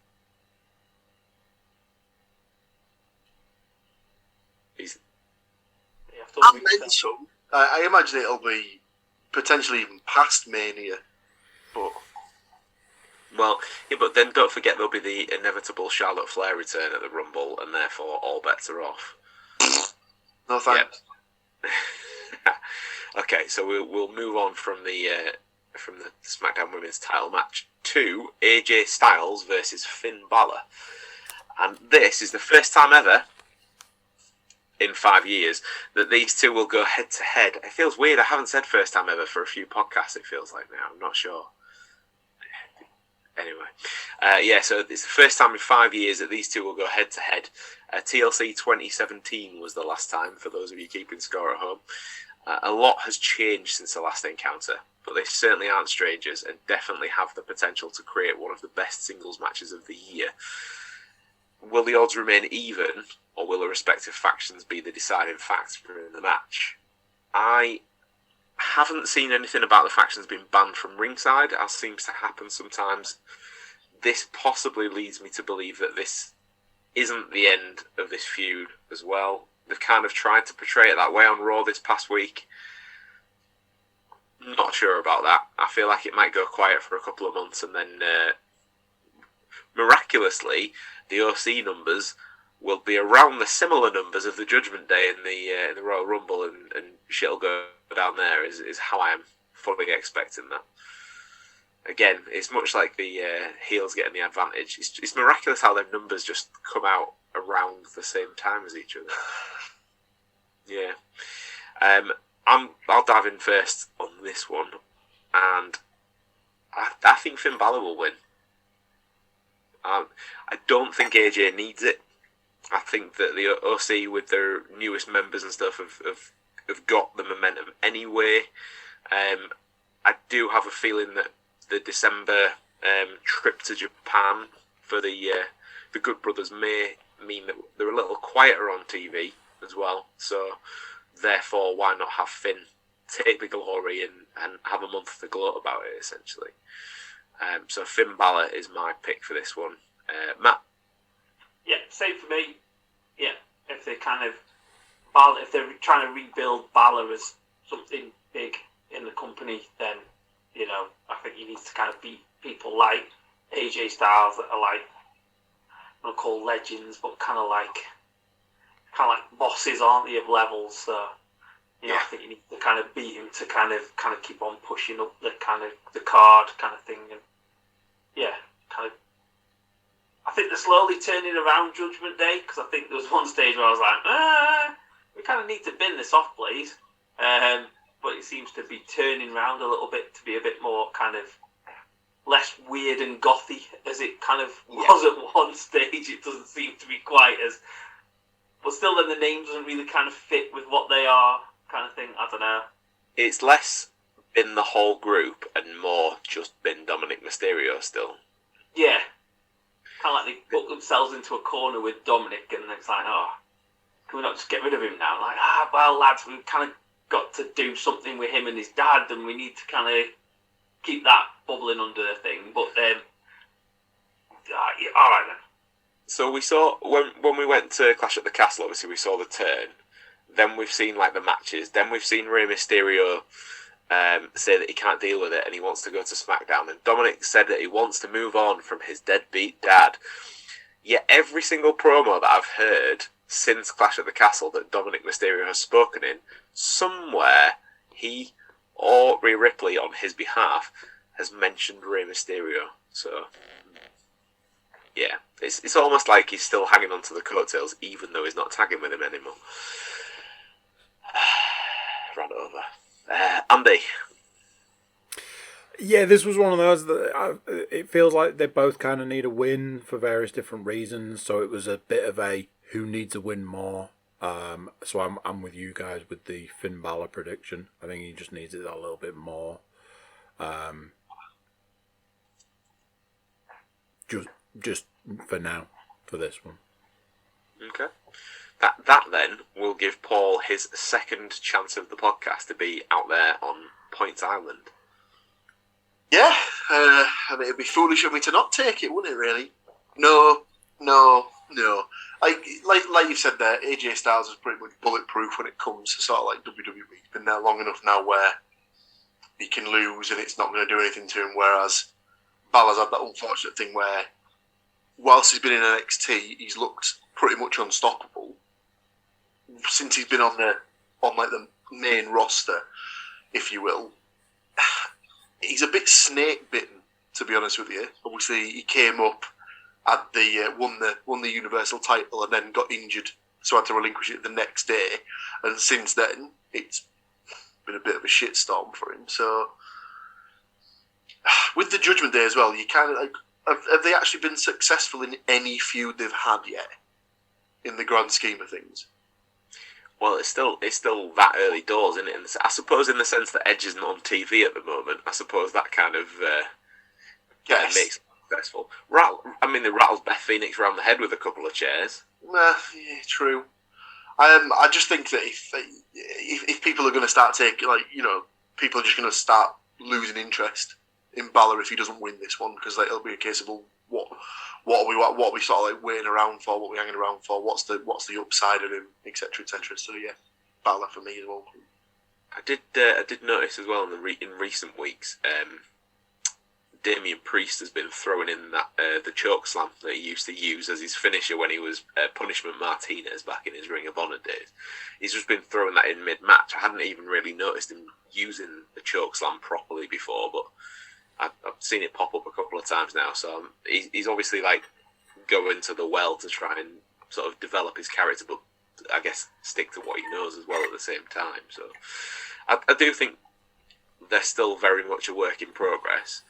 And then some. I imagine it'll be potentially even past Mania. But but then don't forget there'll be the inevitable Charlotte Flair return at the Rumble, and therefore all bets are off. No thanks. Yep. Okay, so we'll move on from the SmackDown Women's Title match to AJ Styles versus Finn Balor, and this is the first time ever in 5 years that these two will go head to head. It feels weird. I haven't said first time ever for a few podcasts. It feels like now. I'm not sure. Anyway, so it's the first time in 5 years that these two will go head to head. TLC 2017 was the last time, for those of you keeping score at home. A lot has changed since the last encounter, but they certainly aren't strangers and definitely have the potential to create one of the best singles matches of the year. Will the odds remain even, or will the respective factions be the deciding factor in the match? I haven't seen anything about the factions being banned from ringside, as seems to happen sometimes. This possibly leads me to believe that this isn't the end of this feud as well. They've kind of tried to portray it that way on Raw this past week. Not sure about that. I feel like it might go quiet for a couple of months and then miraculously the OC numbers will be around the similar numbers of the Judgment Day in the Royal Rumble, and shit'll go down there is how I am fully expecting that. Again, it's much like the heels getting the advantage. It's miraculous how their numbers just come out around the same time as each other. Yeah. I'll dive in first on this one, and I think Finn Balor will win. I don't think AJ needs it. I think that the OC with their newest members and stuff have got the momentum anyway. I do have a feeling that the December trip to Japan for the Good Brothers may mean that they're a little quieter on TV as well. So therefore, why not have Finn take the glory and have a month to gloat about it, essentially. So Finn Balor is my pick for this one. Matt? Yeah, same for me. Yeah, if they're trying to rebuild Balor as something big in the company, then I think you need to kind of beat people like AJ Styles that are like, I don't call legends, but kind of like bosses, aren't they, of levels? So I think you need to kind of beat him to kind of keep on pushing up the card kind of thing, and I think they're slowly turning around Judgment Day, because I think there was one stage where I was like, we kind of need to bin this off, please. But it seems to be turning around a little bit to be a bit more kind of less weird and gothy as it kind of was at one stage. It doesn't seem to be quite as... But still, then the name doesn't really kind of fit with what they are, kind of thing. I don't know. It's less been the whole group and more just been Dominic Mysterio still. Yeah. Kind of like they put themselves into a corner with Dominic, and it's like, can we not just get rid of him now? Like, well, lads, we've kind of got to do something with him and his dad, and we need to kind of keep that bubbling under the thing. But then, all right then. So we saw, when we went to Clash at the Castle, obviously we saw the turn. Then we've seen like the matches. Then we've seen Rey Mysterio say that he can't deal with it and he wants to go to SmackDown. And Dominic said that he wants to move on from his deadbeat dad. Yet every single promo that I've heard since Clash at the Castle that Dominic Mysterio has spoken in, somewhere he or Rhea Ripley on his behalf has mentioned Rey Mysterio. So yeah, it's almost like he's still hanging on to the coattails even though he's not tagging with him anymore. Ran over. Andy? Yeah, this was one of those that it feels like they both kind of need a win for various different reasons. So it was a bit of a who needs a win more. So I'm with you guys with the Finn Balor prediction. I think he just needs it a little bit more. Just for now, for this one. Okay. That then will give Paul his second chance of the podcast to be out there on Point Island. Yeah, and it'd be foolish of me to not take it, wouldn't it, really? No. Like you've said there, AJ Styles is pretty much bulletproof when it comes to sort of like WWE. He's been there long enough now where he can lose and it's not going to do anything to him, whereas Balor's had that unfortunate thing where whilst he's been in NXT, he's looked pretty much unstoppable. Since he's been on the main roster, if you will, he's a bit snake bitten, to be honest with you. Obviously, he came up, had the won the Universal title, and then got injured, so had to relinquish it the next day. And since then, it's been a bit of a shitstorm for him. So, with the Judgment Day as well, you kind of have they actually been successful in any feud they've had yet, in the grand scheme of things? Well, it's still that early doors, isn't it? I suppose in the sense that Edge isn't on TV at the moment, I suppose that kind of makes it successful. They rattled Beth Phoenix around the head with a couple of chairs. Yeah, true. I just think that if people are going to start taking, people are just going to start losing interest in Balor if he doesn't win this one, because it'll be a case of, well, what are we sort of waiting around for? What are we hanging around for? What's the upside of him, etc., etc. So yeah, Balor for me as well. I did notice as well in recent weeks, Damian Priest has been throwing in that the choke slam that he used to use as his finisher when he was Punishment Martinez back in his Ring of Honor days. He's just been throwing that in mid-match. I hadn't even really noticed him using the choke slam properly before, but I've seen it pop up a couple of times now. So he's obviously going to the well to try and sort of develop his character, but I guess stick to what he knows as well at the same time. So I do think they're still very much a work in progress.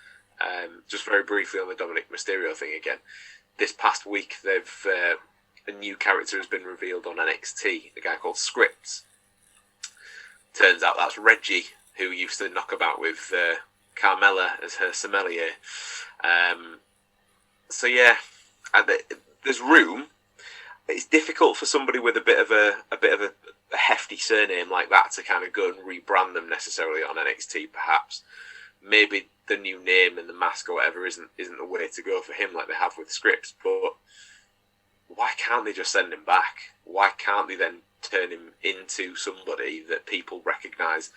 Just very briefly on the Dominic Mysterio thing again. This past week, a new character has been revealed on NXT, a guy called Scripps. Turns out that's Reggie, who used to knock about with Carmella as her sommelier. So yeah, there's room. It's difficult for somebody with a bit of a hefty surname like that to kind of go and rebrand them necessarily on NXT. Perhaps, maybe the new name and the mask or whatever isn't the way to go for him like they have with Scripps. But why can't they just send him back? Why can't they then turn him into somebody that people recognise,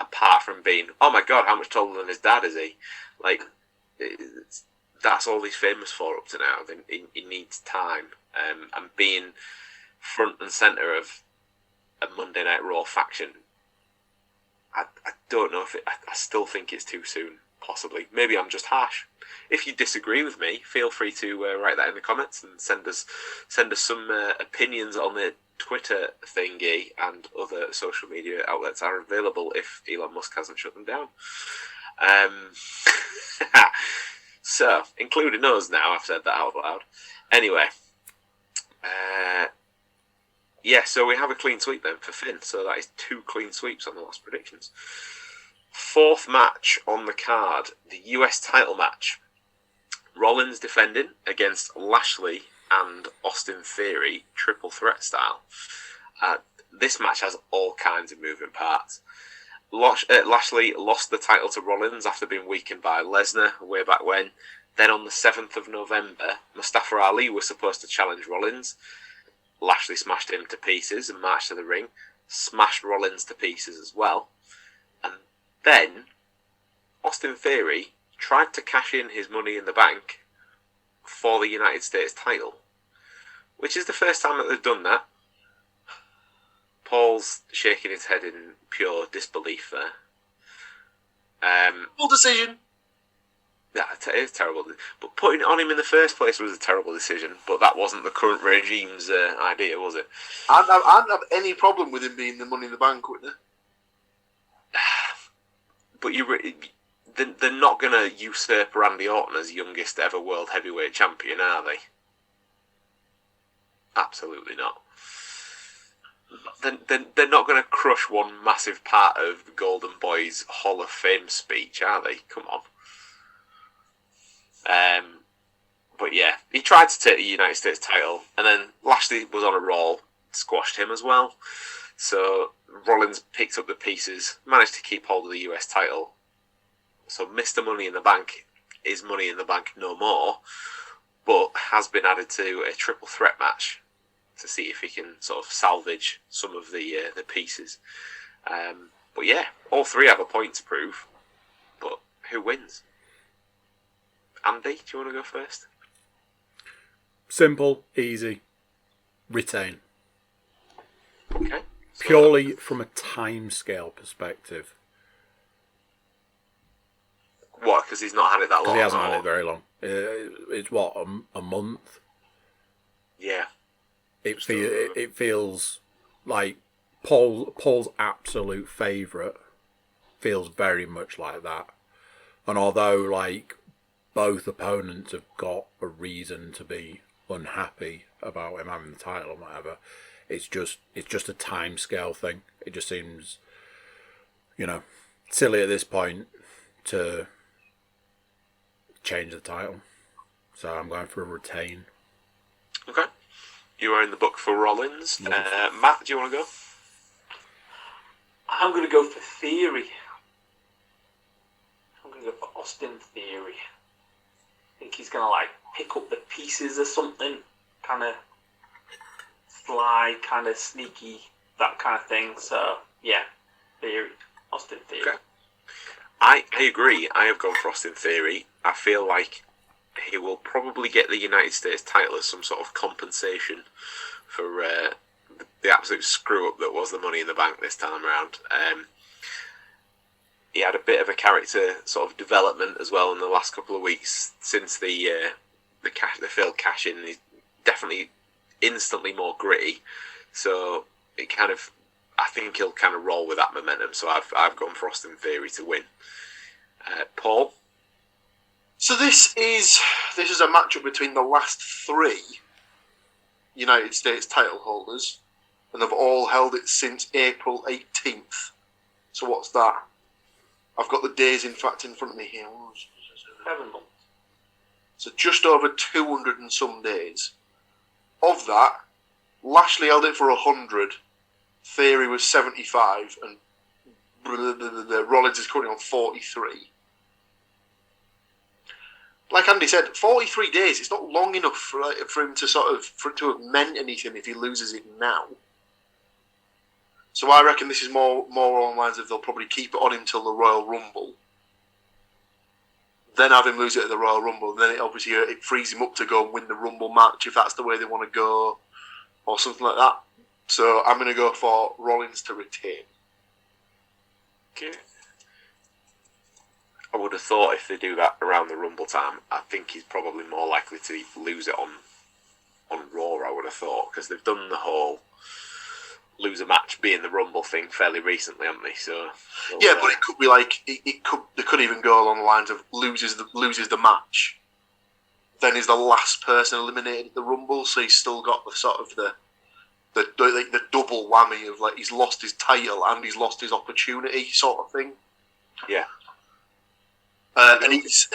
apart from being, oh my god, how much taller than his dad is he? That's all he's famous for up to now. He needs time, and being front and centre of a Monday Night Raw faction. I don't know if I still think it's too soon. Possibly. Maybe I'm just harsh. If you disagree with me, feel free to write that in the comments and send us some opinions on the Twitter thingy, and other social media outlets are available if Elon Musk hasn't shut them down. So, including us now, I've said that out loud. Anyway, so we have a clean sweep then for Finn. So that is 2 clean sweeps on the last predictions. 4th match on the card, the US title match. Rollins defending against Lashley and Austin Theory, triple threat style. This match has all kinds of moving parts. Lashley lost the title to Rollins after being weakened by Lesnar way back when. Then on the 7th of November, Mustafa Ali was supposed to challenge Rollins. Lashley smashed him to pieces and marched to the ring. Smashed Rollins to pieces as well. And then Austin Theory tried to cash in his Money in the Bank for the United States title, which is the first time that they've done that. Paul's shaking his head in pure disbelief there. Full decision. Yeah, it is terrible. But putting it on him in the first place was a terrible decision. But that wasn't the current regime's idea, was it? I don't have any problem with him being the Money in the Bank, would they? But they're not going to usurp Randy Orton as youngest ever world heavyweight champion, are they? Absolutely not. They're not going to crush one massive part of the Golden Boy's Hall of Fame speech, are they? Come on. But yeah, he tried to take the United States title, and then Lashley was on a roll, squashed him as well. So Rollins picked up the pieces, managed to keep hold of the US title. So Mr. Money in the Bank is Money in the Bank no more, but has been added to a triple threat match to see if he can sort of salvage some of the pieces. But yeah, all 3 have a point to prove. But who wins? Andy, do you want to go first? Simple, easy, retain. Okay. Purely from a timescale perspective. What? Because he's not had it that long. He hasn't had it very long. It's what, a month? Yeah. It feels like Paul's absolute favourite feels very much like that. And although like both opponents have got a reason to be unhappy about him having the title and whatever, it's just a timescale thing. It just seems, silly at this point to change the title. So I'm going for a retain. Okay. You are in the book for Rollins. Matt, do you want to go? I'm going to go for Theory. I'm going to go for Austin Theory. I think he's going to like pick up the pieces or something. Kind of sly, kind of sneaky, that kind of thing. So, yeah, Theory. Austin Theory. Okay. I agree. I have gone for Austin Theory. I feel like he will probably get the United States title as some sort of compensation for the absolute screw-up that was the Money in the Bank this time around. He had a bit of a character sort of development as well in the last couple of weeks since the failed cash-in. He's definitely instantly more gritty. So it kind of, I think he'll kind of roll with that momentum. So I've gone for Austin Theory to win. Paul? So this is a matchup between the last 3 United States title holders, and they've all held it since April 18th. So what's that? I've got the days in fact in front of me here. 7 months. So just over 200 and some days. Of that, Lashley held it for 100, Theory was 75, and Rollins is currently on 43. Like Andy said, 43 days, it's not long enough for him to for it to have meant anything if he loses it now. So I reckon this is more along the lines of they'll probably keep it on him till the Royal Rumble. Then have him lose it at the Royal Rumble. And then it frees him up to go and win the Rumble match if that's the way they want to go, or something like that. So I'm going to go for Rollins to retain. Okay. I would have thought if they do that around the Rumble time, I think he's probably more likely to lose it on Raw, I would have thought, because they've done the whole lose a match being the Rumble thing fairly recently, haven't they? So yeah, but it could be like they could even go along the lines of loses the match, then is the last person eliminated at the Rumble, so he's still got the sort of the double whammy of like he's lost his title and he's lost his opportunity sort of thing. Yeah. And he's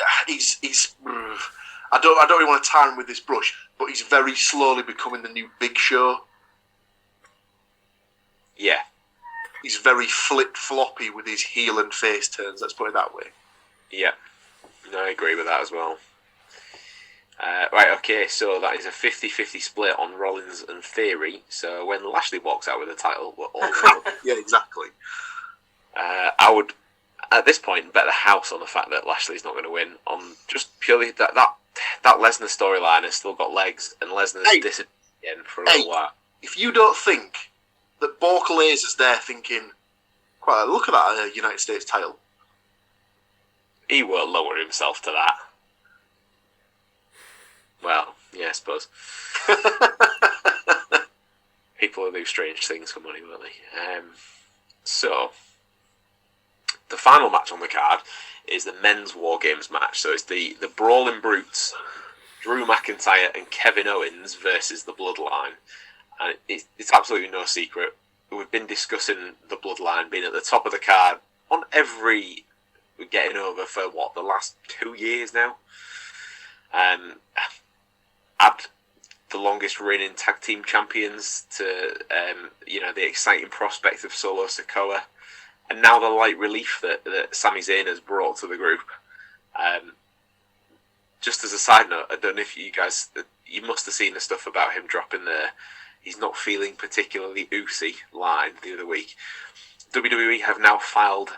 I don't really want to tar him with this brush, but he's very slowly becoming the new Big Show. Yeah. He's very flip-floppy with his heel and face turns, let's put it that way. Yeah. No, I agree with that as well. Right, okay, so that is a 50-50 split on Rollins and Theory. So when Lashley walks out with the title, we're all going. Yeah, exactly. I would, at this point, bet the house on the fact that Lashley's not going to win, on just purely that Lesnar storyline has still got legs, and Lesnar's disappeared again for a little while. If you don't think that Bork Laser's there thinking, quite look at that United States title. He won't lower himself to that. Well, yeah, I suppose. People will do strange things for money, won't they? So, the final match on the card is the men's War Games match. So it's the Brawling Brutes, Drew McIntyre and Kevin Owens versus the Bloodline. And it's absolutely no secret. We've been discussing the Bloodline being at the top of the card on every Getting Over for, the last 2 years now? Add the longest reigning tag team champions to, the exciting prospect of Solo Sikoa, and now the light relief that Sami Zayn has brought to the group. Just as a side note, I don't know if you guys, you must have seen the stuff about him dropping he's not feeling particularly oozy line the other week. WWE have now filed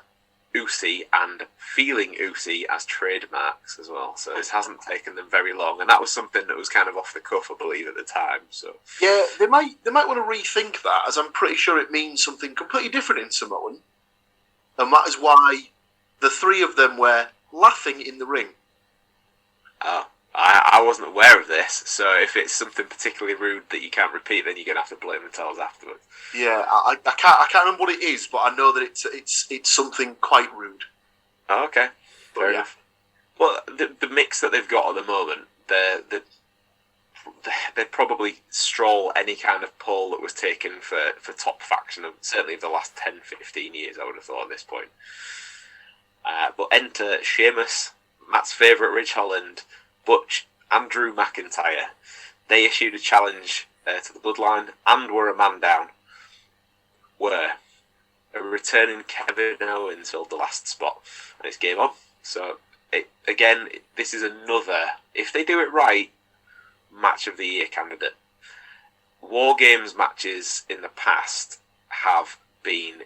oozy and feeling oozy as trademarks as well, so this hasn't taken them very long, and that was something that was kind of off the cuff, I believe, at the time. So yeah, they might want to rethink that, as I'm pretty sure it means something completely different in Samoan, and that is why the three of them were laughing in the ring. Oh, I wasn't aware of this, so if it's something particularly rude that you can't repeat, then you're gonna have to blame the towels afterwards. Yeah, I can't remember what it is, but I know that it's something quite rude. Oh, okay, fair enough. Well, the mix that they've got at the moment, they'd probably stroll any kind of poll that was taken for top faction, certainly of the last 10-15 years, I would have thought at this point. But enter Sheamus, Matt's favourite Ridge Holland, Butch and Drew McIntyre. They issued a challenge to the Bloodline and were a man down were a returning Kevin Owens filled the last spot, and it's game on. So, this is another, if they do it right, match of the year candidate. War Games matches in the past have been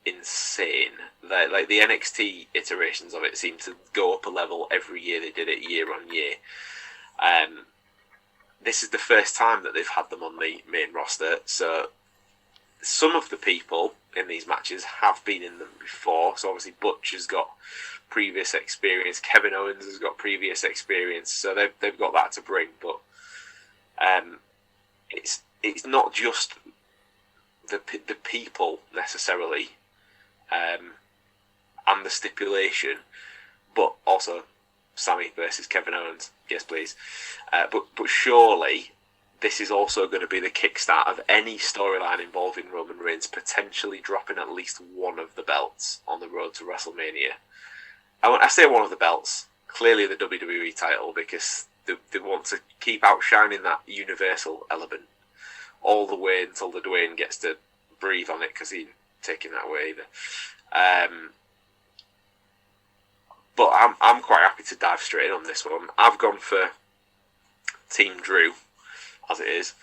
insane. Like the NXT iterations of it seem to go up a level every year they did it, year on year. This is the first time that they've had them on the main roster, so some of the people in these matches have been in them before. So obviously Butch has got previous experience, Kevin Owens has got previous experience, so they've got that to bring. But it's not just the people necessarily, and the stipulation, but also Sammy versus Kevin Owens. Yes, please. But surely this is also going to be the kickstart of any storyline involving Roman Reigns potentially dropping at least one of the belts on the road to WrestleMania. I say one of the belts, clearly the WWE title, because they want to keep outshining that universal element all the way until the Dwayne gets to breathe on it, because he's taking that away either. But I'm quite happy to dive straight in on this one. I've gone for Team Drew, as it is.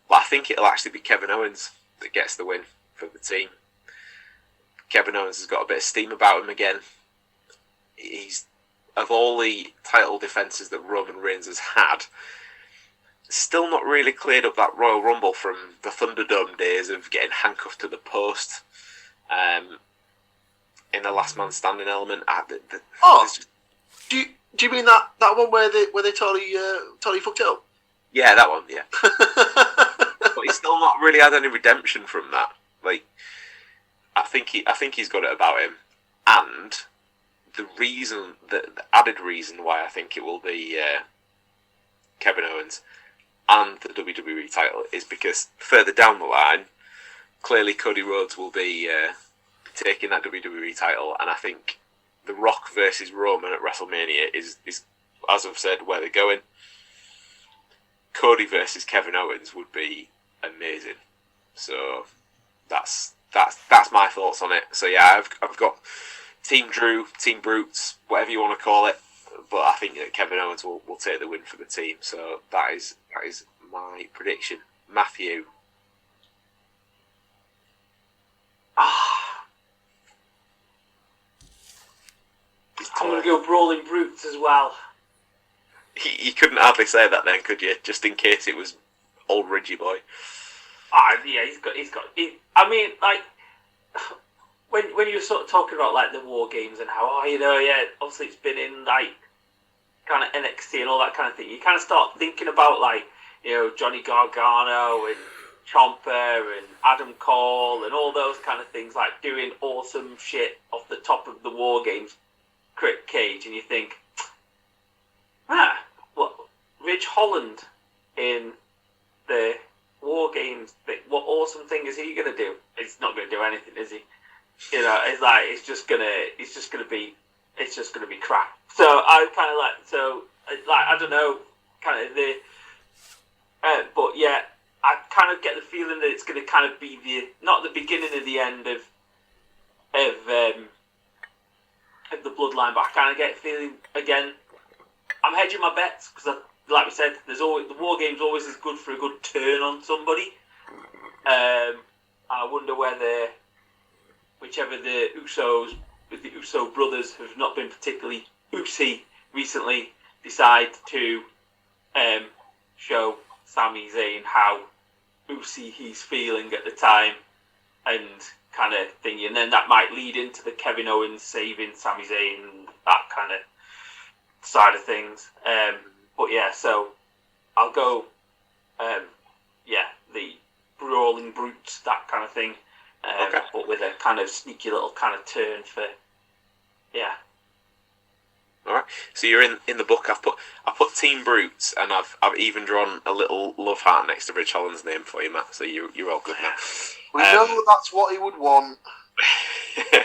But I think it'll actually be Kevin Owens that gets the win for the team. Kevin Owens has got a bit of steam about him again. He's, of all the title defences that Roman Reigns has had, still not really cleared up that Royal Rumble from the Thunderdome days of getting handcuffed to the post in the last man standing element. Do you mean that one where they totally fucked it up? Yeah, that one. Yeah, but he's still not really had any redemption from that. Like, I think he's got it about him, and the added reason why I think it will be Kevin Owens and the WWE title is because further down the line, clearly Cody Rhodes will be taking that WWE title, and I think The Rock versus Roman at WrestleMania is as I've said, where they're going. Cody versus Kevin Owens would be amazing. So that's my thoughts on it. So yeah, I've got Team Drew, Team Brutes, whatever you want to call it, but I think that Kevin Owens will take the win for the team. So that is my prediction. Matthew. I'm going to go Brawling Brutes as well. You couldn't hardly say that then, could you? Just in case it was old Reggie boy. Yeah, he's got. I mean, like, when you were sort of talking about like the War Games and how, obviously it's been in like kind of NXT and all that kind of thing. You kind of start thinking about like, Johnny Gargano and Ciampa and Adam Cole and all those kind of things, like doing awesome shit off the top of the War Games cage, and you think, Ridge Holland in the War Games, what awesome thing is he going to do? He's not going to do anything, is he? It's just going to be crap. So I kind of I don't know, kind of but yeah, I kind of get the feeling that it's going to kind of be not the beginning of the end of the Bloodline, but I kind of get a feeling again. I'm hedging my bets because, like we said, the War Games always is good for a good turn on somebody. And I wonder whether whichever the Usos, with the Uso brothers, have not been particularly Usy recently, decide to show Sami Zayn how Usy he's feeling at the time, and kind of thing, and then that might lead into the Kevin Owens saving Sami Zayn and that kind of side of things. But yeah, so I'll go, the Brawling Brutes, that kind of thing, Okay. but with a kind of sneaky little kind of turn for, yeah. All right. So you're in the book. I put Team Brutes, and I've even drawn a little love heart next to Ridge Holland's name for you, Matt. So you're all good now. We know that's what he would want. I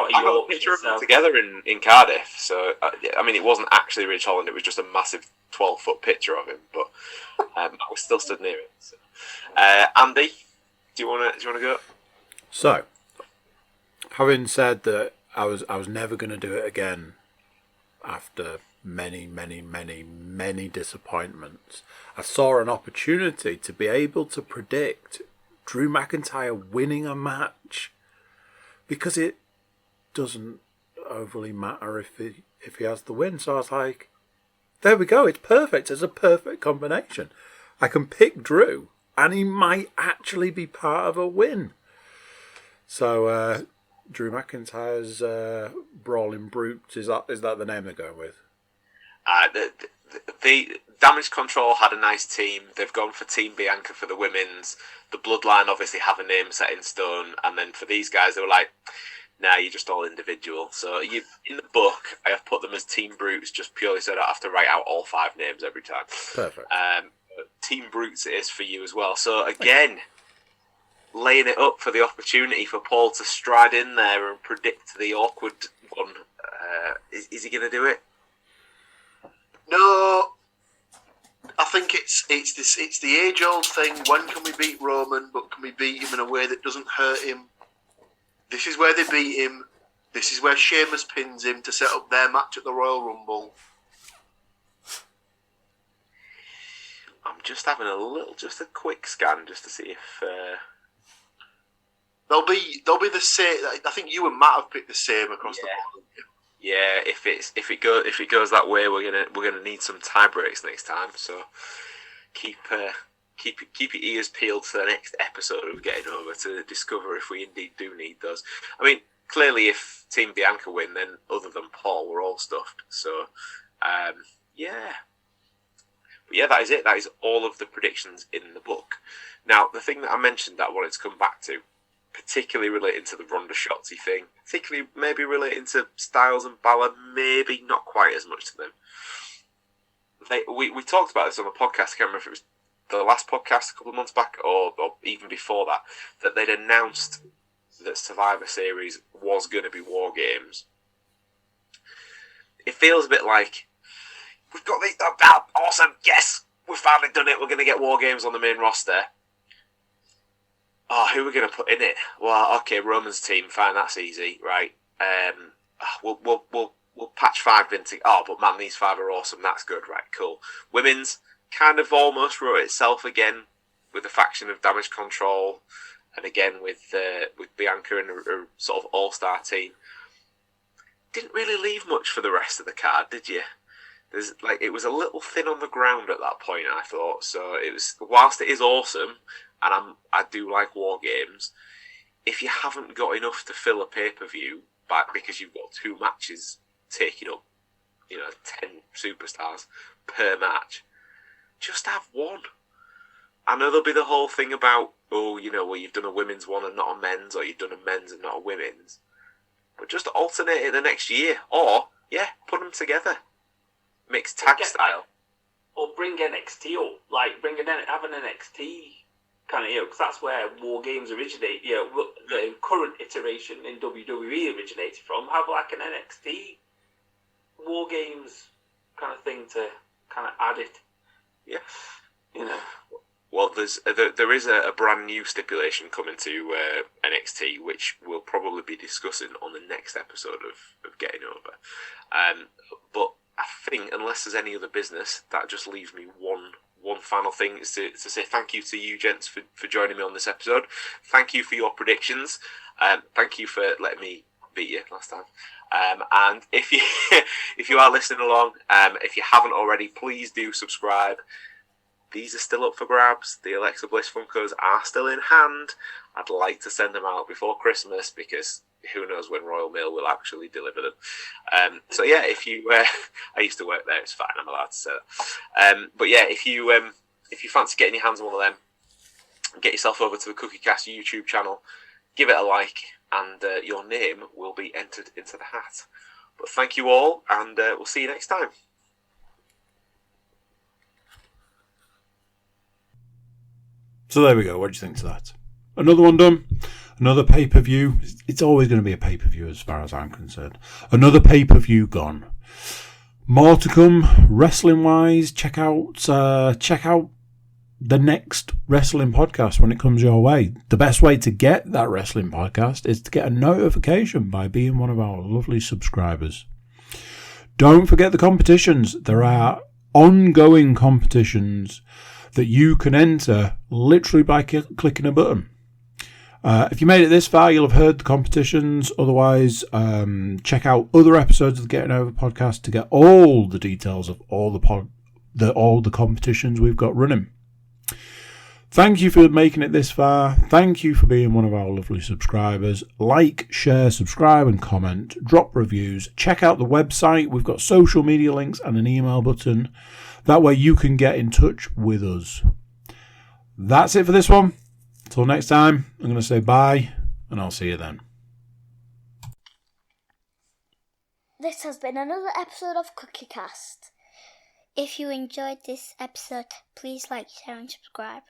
even got a picture of them together in Cardiff. So I mean, it wasn't actually Ridge Holland; it was just a massive 12-foot picture of him, but I was still stood near it. So. Andy, do you want to go? So, having said that, I was never going to do it again after many disappointments. I saw an opportunity to be able to predict Drew McIntyre winning a match, because it doesn't overly matter if he has the win. So I was like, there we go, it's perfect. It's a perfect combination. I can pick Drew, and he might actually be part of a win. So Drew McIntyre's Brawling Brutes, is that the name they're going with? The Damage Control had a nice team. They've gone for Team Bianca for the women's. The Bloodline obviously have a name set in stone. And then for these guys, they were like, nah, you're just all individual. So in the book, I have put them as Team Brutes just purely so I don't have to write out all 5 names every time. Perfect. Team Brutes it is for you as well. So again, laying it up for the opportunity for Paul to stride in there and predict the awkward one. Is he going to do it? No, I think it's the age-old thing. When can we beat Roman, but can we beat him in a way that doesn't hurt him? This is where they beat him. This is where Sheamus pins him to set up their match at the Royal Rumble. I'm just having a quick scan just to see if they'll be the same. I think you and Matt have picked the same across the board. Yeah, if it goes that way, we're gonna need some tie breaks next time. So keep your ears peeled to the next episode of Getting Over to discover if we indeed do need those. I mean, clearly, if Team Bianca win, then other than Paul, we're all stuffed. So yeah. But yeah, that is it. That is all of the predictions in the book. Now, the thing that I mentioned that I wanted to come back to, particularly relating to the Ronda Shotzi thing, particularly maybe relating to Styles and Balor, maybe not quite as much to them. We talked about this on the podcast. I can't remember if it was the last podcast a couple of months back or even before that they'd announced that Survivor Series was going to be War Games. It feels a bit like, we've got these, awesome, yes, we've finally done it, we're going to get War Games on the main roster. Oh, who are we going to put in it? Well, okay, Roman's team, fine, that's easy, right? We'll patch 5 into. Oh, but man, these 5 are awesome. That's good, right? Cool. Women's kind of almost wrote itself again with the faction of Damage Control, and again with Bianca and her sort of all-star team. Didn't really leave much for the rest of the card, did you? It was a little thin on the ground at that point, I thought. So it was, whilst it is awesome, and I do like War Games, if you haven't got enough to fill a pay-per-view because you've got 2 matches taking up, 10 superstars per match, just have 1. I know there'll be the whole thing about, you've done a women's one and not a men's, or you've done a men's and not a women's. But just alternate it the next year, or put them together, mixed tag style, or bring NXT up, have an NXT kind of, because that's where War Games originate. The current iteration in WWE originated from. Have like an NXT War Games kind of thing to kind of add it. Yeah. Well, there is a brand new stipulation coming to NXT, which we'll probably be discussing on the next episode of Getting Over. But I think, unless there's any other business, that just leaves me one final thing is to say thank you to you gents for joining me on this episode. Thank you for your predictions. Thank you for letting me beat you last time. And if you are listening along, if you haven't already, please do subscribe. These are still up for grabs. The Alexa Bliss Funkos are still in hand. I'd like to send them out before Christmas because who knows when Royal Mail will actually deliver them. So yeah, if you, I used to work there. It's fine. I'm allowed to say that. But yeah, if you fancy getting your hands on one of them, get yourself over to the Cookie Cast YouTube channel, give it a like, and your name will be entered into the hat. But thank you all, and we'll see you next time. So there we go. What do you think to that? Another one done. Another pay-per-view. It's always going to be a pay-per-view as far as I'm concerned. Another pay-per-view gone. More to come wrestling wise. Check out the next wrestling podcast when it comes your way. The best way to get that wrestling podcast is to get a notification by being one of our lovely subscribers. Don't forget the competitions. There are ongoing competitions that you can enter literally by clicking a button. If you made it this far, you'll have heard the competitions. Otherwise, check out other episodes of the Getting Over podcast to get all the details of all the competitions we've got running. Thank you for making it this far. Thank you for being one of our lovely subscribers. Like, share, subscribe and comment. Drop reviews. Check out the website. We've got social media links and an email button. That way you can get in touch with us. That's it for this one. Until next time, I'm going to say bye, and I'll see you then. This has been another episode of CookieCast. If you enjoyed this episode, please like, share and subscribe.